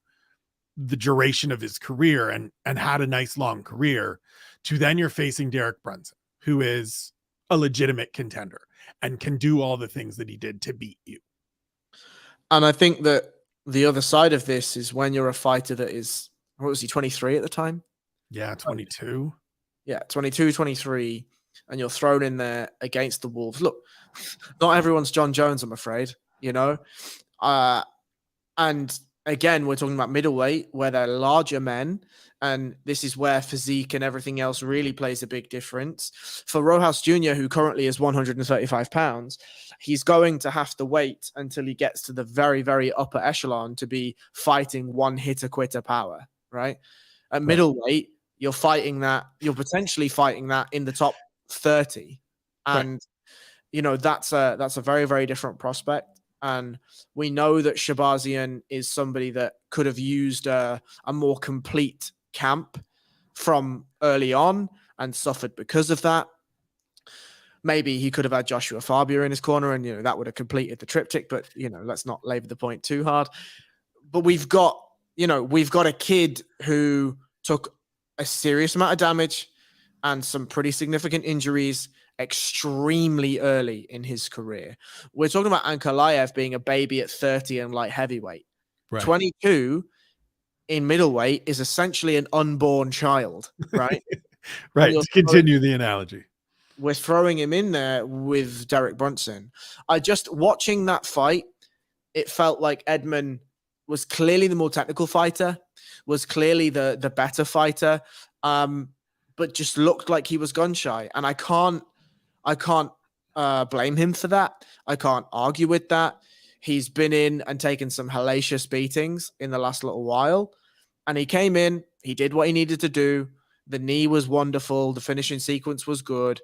the duration of his career and had a nice long career, to then you're facing Derek Brunson, who is a legitimate contender and can do all the things that he did to beat you. And I think that the other side of this is when you're a fighter that is, what was he, 23 at the time? Yeah, 22. Yeah, 22, 23, and you're thrown in there against the Wolves. Look, not everyone's John Jones, I'm afraid, you know? And again, we're talking about middleweight, where they're larger men, and this is where physique and everything else really plays a big difference. For Rosas Jr., who currently is 135 pounds, he's going to have to wait until he gets to the very, very upper echelon to be fighting one hitter-quitter power, right? At middleweight, you're potentially fighting that in the top 30. And, you know, that's a very, very different prospect. And we know that Shahbazyan is somebody that could have used a more complete camp from early on and suffered because of that. Maybe he could have had Joshua Fabia in his corner, and, you know, that would have completed the triptych, but, you know, let's not labor the point too hard. But we've got a kid who took a serious amount of damage and some pretty significant injuries extremely early in his career. We're talking about Ankalaev being a baby at 30 and light heavyweight. Right. 22 in middleweight is essentially an unborn child, right? Right. To continue the analogy, we're throwing him in there with Derek Brunson. Watching that fight, it felt like Edmund was clearly the more technical fighter, was clearly the better fighter, but just looked like he was gun shy. And I can't blame him for that. I can't argue with that. He's been in and taken some hellacious beatings in the last little while. And he came in, he did what he needed to do. The knee was wonderful. The finishing sequence was good.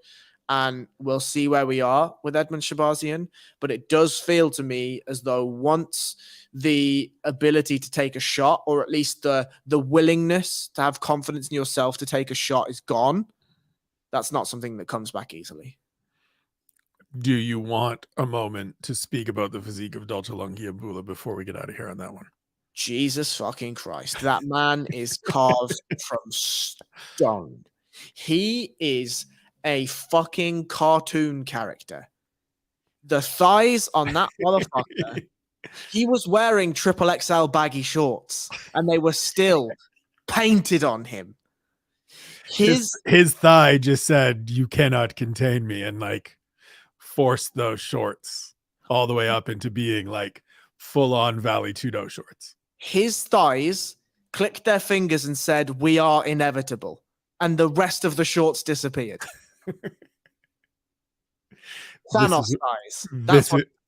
And we'll see where we are with Edmund Shahbazyan. But it does feel to me as though once the ability to take a shot, or at least the willingness to have confidence in yourself to take a shot is gone, that's not something that comes back easily. Do you want a moment to speak about the physique of Dolce Lungiambula before we get out of here on that one? Jesus fucking Christ. That man is carved from stone. He is a fucking cartoon character. The thighs on that motherfucker, he was wearing triple XL baggy shorts and they were still painted on him. His thigh just said, "You cannot contain me," and like forced those shorts all the way up into being like full-on Valley Tudo shorts. His thighs clicked their fingers and said, "We are inevitable," and the rest of the shorts disappeared. Thanos thighs.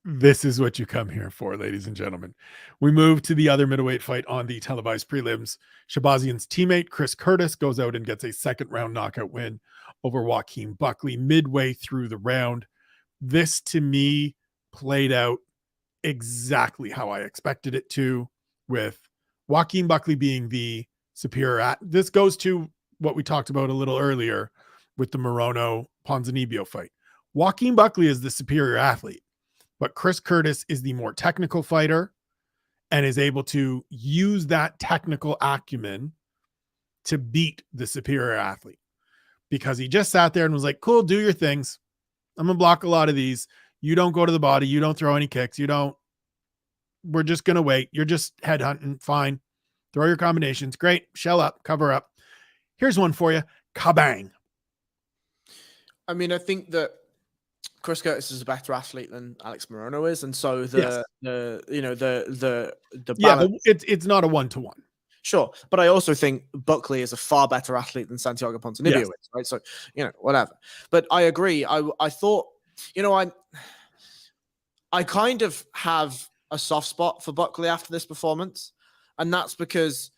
This is what you come here for, ladies and gentlemen. We move to the other middleweight fight on the televised prelims. Shahbazyan's teammate Chris Curtis goes out and gets a second-round knockout win over Joaquin Buckley midway through the round. This, to me, played out exactly how I expected it to, with Joaquin Buckley being the superior. This goes to what we talked about a little earlier with the Morono Ponzinibbio fight. Joaquin Buckley is the superior athlete, but Chris Curtis is the more technical fighter and is able to use that technical acumen to beat the superior athlete, because he just sat there and was like, "Cool, do your things. I'm going to block a lot of these. You don't go to the body. You don't throw any kicks. We're just going to wait. You're just headhunting. Fine. Throw your combinations. Great. Shell up, cover up. Here's one for you. Kabang." I mean, I think that Chris Curtis is a better athlete than Alex Morono is, and so the balance, it's not a 1-to-1. Sure, but I also think Buckley is a far better athlete than Santiago Ponzinibbio is, right? So, whatever. But I agree. I thought, I kind of have a soft spot for Buckley after this performance, and that's because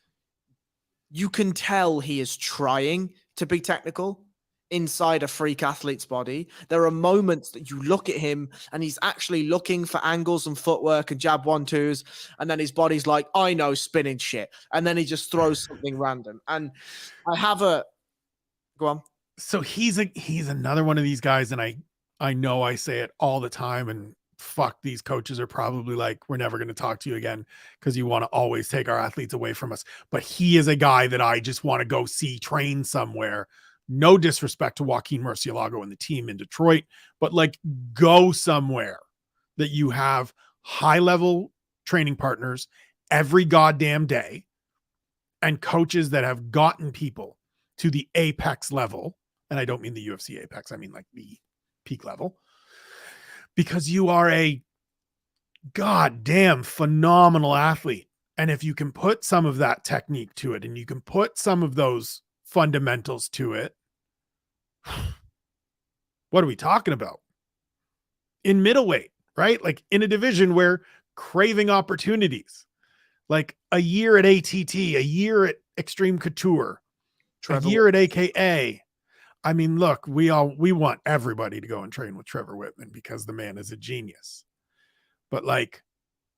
you can tell he is trying to be technical inside a freak athlete's body. There are moments that you look at him and he's actually looking for angles and footwork and jab 1-2s, and then his body's like, "I know, spinning shit," and then he just throws something random. And I have a go on. So he's another one of these guys, and I know I say it all the time, and fuck, these coaches are probably like, "We're never going to talk to you again because you want to always take our athletes away from us." But he is a guy that I just want to go see train somewhere. No disrespect to Joaquin Murcielago and the team in Detroit, but like, go somewhere that you have high-level training partners every goddamn day and coaches that have gotten people to the apex level. And I don't mean the UFC apex. I mean like the peak level, because you are a goddamn phenomenal athlete. And if you can put some of that technique to it and you can put some of those fundamentals to it, what are we talking about? In middleweight, right? Like in a division where craving opportunities, like a year at ATT, a year at Extreme Couture, a year at AKA. I mean, look, we want everybody to go and train with Trevor Whitman because the man is a genius. But like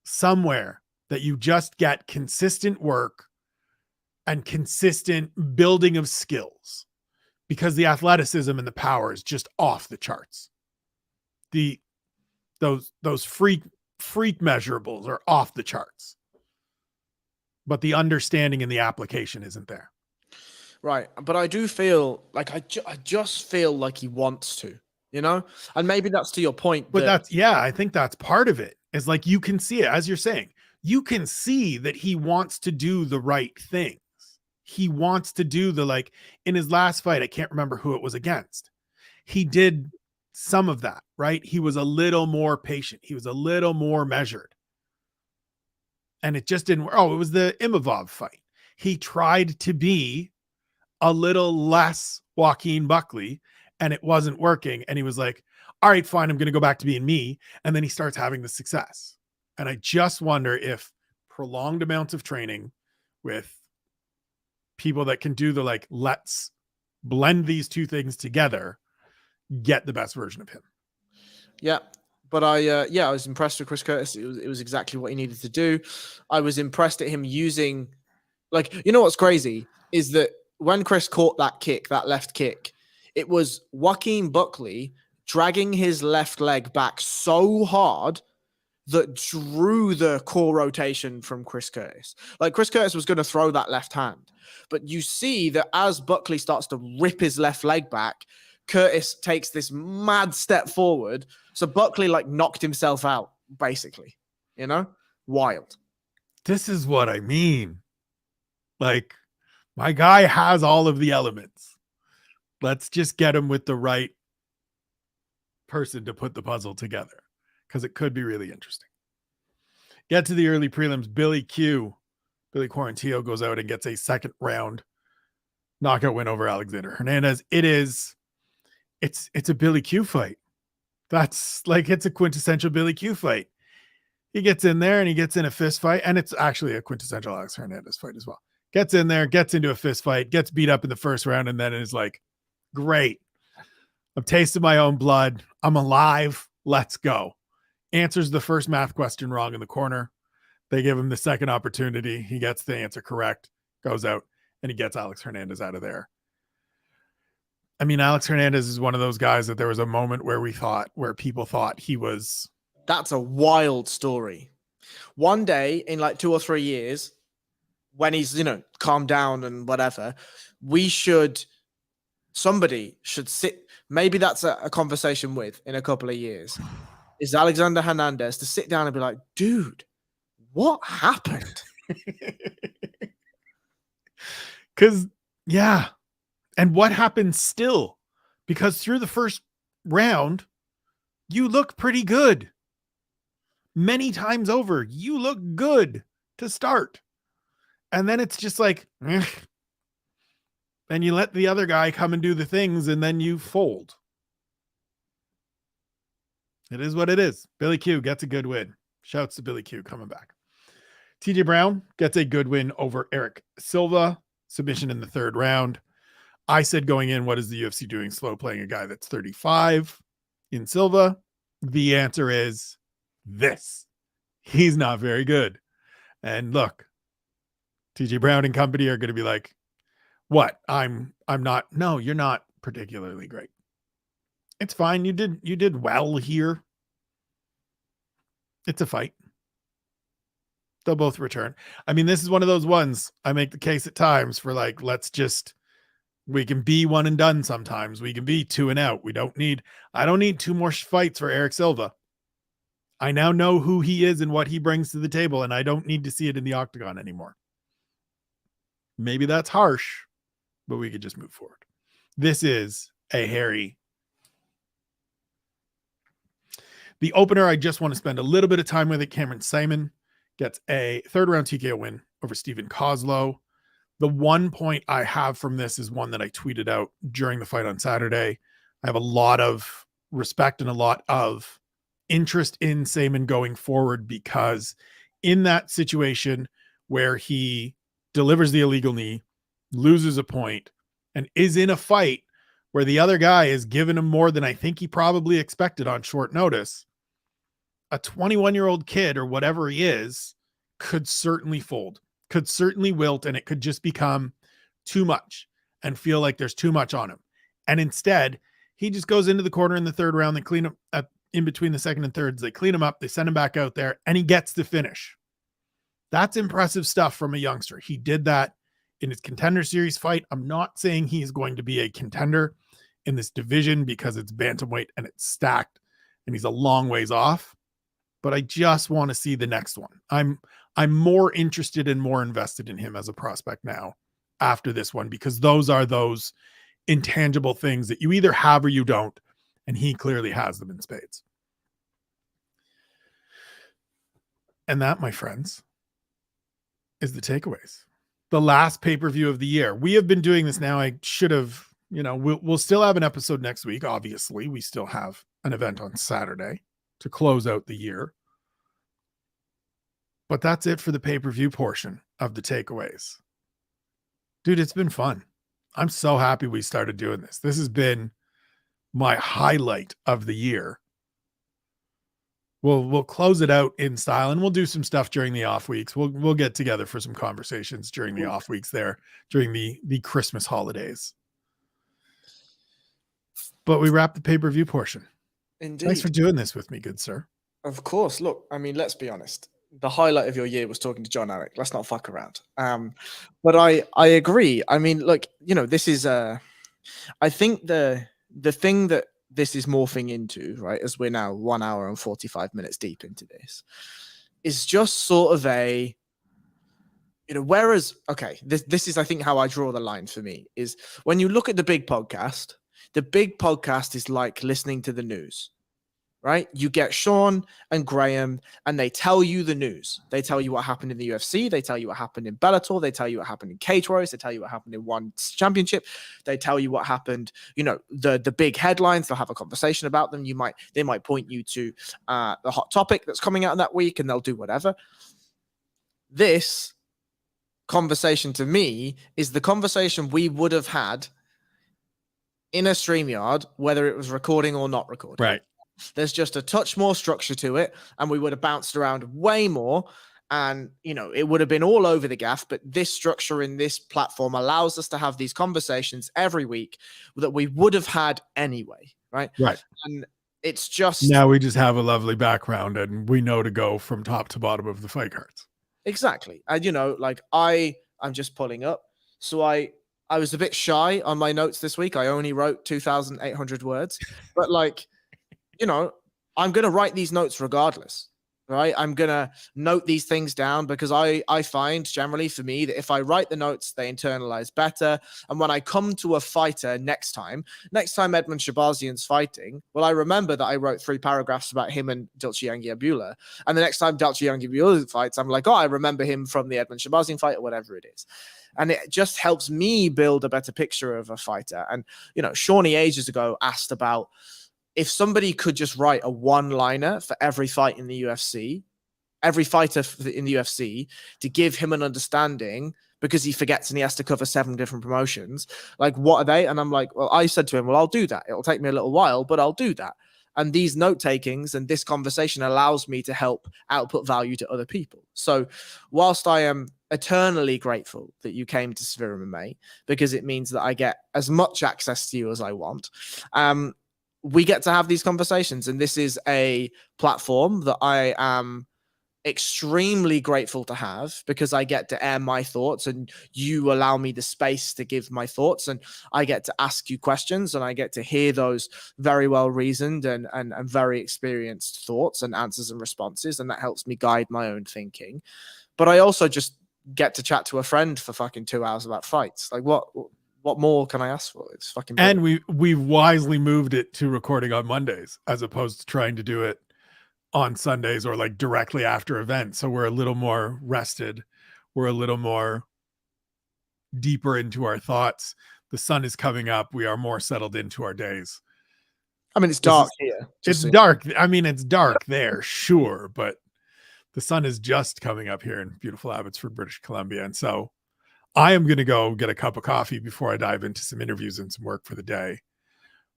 somewhere that you just get consistent work and consistent building of skills, because the athleticism and the power is just off the charts. Those freak measurables are off the charts, but the understanding and the application isn't there. Right. But I do feel like I just feel like he wants to, and maybe that's to your point. But I think that's part of it, is like, you can see it, as you're saying, you can see that he wants to do the right things. He wants to do like in his last fight, I can't remember who it was against. He did some of that, right? He was a little more patient. He was a little more measured. And it just didn't work. Oh, it was the Imavov fight. He tried to be a little less Joaquin Buckley and it wasn't working. And he was like, "All right, fine. I'm going to go back to being me." And then he starts having the success. And I just wonder if prolonged amounts of training with people that can do the like, let's blend these two things together, get the best version of him. Yeah. But I was impressed with Chris Curtis. It was exactly what he needed to do. I was impressed at him using, like, you know what's crazy is that when Chris caught that kick, that left kick, it was Joaquin Buckley dragging his left leg back so hard that drew the core rotation from Chris Curtis. Like, Chris Curtis was going to throw that left hand, but you see that as Buckley starts to rip his left leg back, Curtis takes this mad step forward. So Buckley like knocked himself out, basically, you know, wild. This is what I mean. Like, my guy has all of the elements. Let's just get him with the right person to put the puzzle together, because it could be really interesting. Get to the early prelims. Billy Quarantillo goes out and gets a second round knockout win over Alexander Hernandez. It's a Billy Q fight. That's like, it's a quintessential Billy Q fight. He gets in there and he gets in a fist fight, and it's actually a quintessential Alex Hernandez fight as well. Gets in there, gets into a fist fight, gets beat up in the first round, and then is like, great. I've tasted my own blood. I'm alive. Let's go. Answers the first math question wrong in the corner. They give him the second opportunity. He gets the answer correct, goes out, and he gets Alex Hernandez out of there. I mean, Alex Hernandez is one of those guys that there was a moment where people thought he was. That's a wild story. One day in like 2 or 3 years, when he's, calmed down and whatever, somebody should sit. Maybe that's a conversation with in a couple of years. Is Alexander Hernandez to sit down and be like, dude, what happened? Because, yeah. And what happened still? Because through the first round, you look pretty good. Many times over, you look good to start. And then it's just like, and you let the other guy come and do the things, and then you fold. It is what it is. Billy Q gets a good win. Shouts to Billy Q coming back. TJ Brown gets a good win over Eric Silva. Submission in the third round. I said going in, what is the UFC doing slow playing a guy that's 35 in Silva? The answer is this. He's not very good. And look, TJ Brown and company are going to be like, what? I'm not. No, you're not particularly great. It's fine. You did well here. It's a fight. They'll both return. I mean, this is one of those ones I make the case at times for like, we can be one and done sometimes. We can be 2 and out. I don't need 2 more fights for Eric Silva. I now know who he is and what he brings to the table, and I don't need to see it in the octagon anymore. Maybe that's harsh, but we could just move forward. This is a Harry. The opener, I just want to spend a little bit of time with it. Cameron Saaiman gets a third round TKO win over Stephen Koslow. The one point I have from this is one that I tweeted out during the fight on Saturday. I have a lot of respect and a lot of interest in Saaiman going forward, because in that situation where he delivers the illegal knee, loses a point, and is in a fight where the other guy is giving him more than I think he probably expected on short notice, a 21-year-old kid or whatever he is could certainly fold, could certainly wilt, and it could just become too much and feel like there's too much on him. And instead, he just goes into the corner in the third round. They clean him up in between the second and thirds. They clean him up. They send him back out there, and he gets the finish. That's impressive stuff from a youngster. He did that in his Contender Series fight. I'm not saying he's going to be a contender in this division because it's bantamweight and it's stacked and he's a long ways off, but I just want to see the next one. I'm more interested and more invested in him as a prospect now after this one, because those are those intangible things that you either have or you don't, and he clearly has them in spades. And that, my friends, is the takeaways. The last pay-per-view of the year. We have been doing this now. I should have, we'll still have an episode next week. Obviously, we still have an event on Saturday to close out the year. But that's it for the pay-per-view portion of the takeaways. Dude, it's been fun. I'm so happy we started doing this. This has been my highlight of the year. We'll close it out in style, and we'll do some stuff during the off weeks. We'll get together for some conversations during the off weeks there, during the Christmas holidays. But we wrap the pay-per-view portion. Indeed. Thanks for doing this with me, good sir. Of course. Look, I mean, let's be honest. The highlight of your year was talking to John Alec. Let's not fuck around. But I agree. I mean, look, this is I think the thing that this is morphing into, right, as we're now 1 hour and 45 minutes deep into this, is just sort of a, whereas, okay, this is, I think, how I draw the line for me, is when you look at the big podcast is like listening to the news. Right? You get Sean and Graham, and they tell you the news. They tell you what happened in the UFC. They tell you what happened in Bellator. They tell you what happened in Cage Warriors. They tell you what happened in one championship. They tell you what happened, the big headlines. They'll have a conversation about them. They might point you to the hot topic that's coming out that week, and they'll do whatever. This conversation to me is the conversation we would have had in a StreamYard, whether it was recording or not recording. Right. There's just a touch more structure to it, and we would have bounced around way more, and it would have been all over the gaff. But this structure in this platform allows us to have these conversations every week that we would have had anyway, right? Right. And it's just now we just have a lovely background, and we know to go from top to bottom of the fight cards. Exactly. And I'm just pulling up, so I was a bit shy on my notes this week. I only wrote 2,800 words, but I'm going to write these notes regardless, right? I'm going to note these things down because I find generally for me that if I write the notes, they internalize better. And when I come to a fighter next time Edmund Shahbazyan's fighting, well, I remember that I wrote 3 paragraphs about him and Untitled. And the next time Untitled fights, I'm like, oh, I remember him from the Edmund Shahbazyan fight or whatever it is. And it just helps me build a better picture of a fighter. And, Shawnee ages ago asked about, if somebody could just write a one-liner for every fight in the UFC, every fighter in the UFC, to give him an understanding, because he forgets and he has to cover 7 different promotions, like, what are they? And I'm like, well, I said to him, well, I'll do that. It'll take me a little while, but I'll do that. And these note takings and this conversation allows me to help output value to other people. So whilst I am eternally grateful that you came to SevereMMA, because it means that I get as much access to you as I want, we get to have these conversations, and this is a platform that I am extremely grateful to have, because I get to air my thoughts, and you allow me the space to give my thoughts, and I get to ask you questions, and I get to hear those very well reasoned and very experienced thoughts and answers and responses, and that helps me guide my own thinking. But I also just get to chat to a friend for fucking 2 hours about fights. Like, what more can I ask for? It's fucking brilliant. And we've wisely moved it to recording on Mondays as opposed to trying to do it on Sundays or like directly after events. So we're a little more rested. We're a little more deeper into our thoughts. The sun is coming up. We are more settled into our days. I mean, it's dark here. It's dark. I mean, it's dark there, sure, but the sun is just coming up here in beautiful Abbotsford, British Columbia. And so I am going to go get a cup of coffee before I dive into some interviews and some work for the day.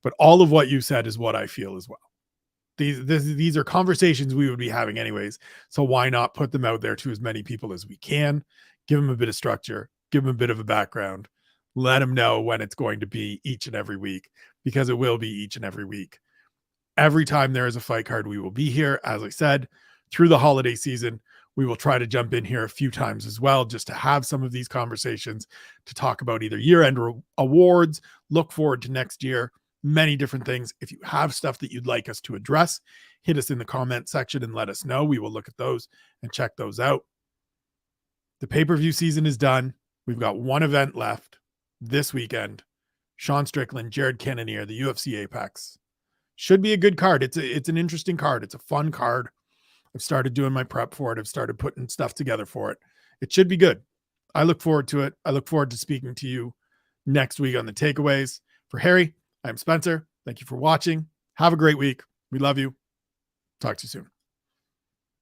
But all of what you said is what I feel as well. These are conversations we would be having anyways. So why not put them out there to as many people as we can? Give them a bit of structure, give them a bit of a background, let them know when it's going to be each and every week, because it will be each and every week. Every time there is a fight card, we will be here. As I said, through the holiday season, we will try to jump in here a few times as well, just to have some of these conversations, to talk about either year-end awards, look forward to next year, many different things. If you have stuff that you'd like us to address, hit us in the comment section and let us know. We will look at those and check those out. The pay-per-view season is done. We've got one event left this weekend. Sean Strickland, Jared Cannonier, the UFC Apex. Should be a good card. It's an interesting card. It's a fun card. I've started doing my prep for it. I've started putting stuff together for it. It should be good. I look forward to it. I look forward to speaking to you next week on the takeaways. For Harry, I'm Spencer. Thank you for watching. Have a great week. We love you. Talk to you soon.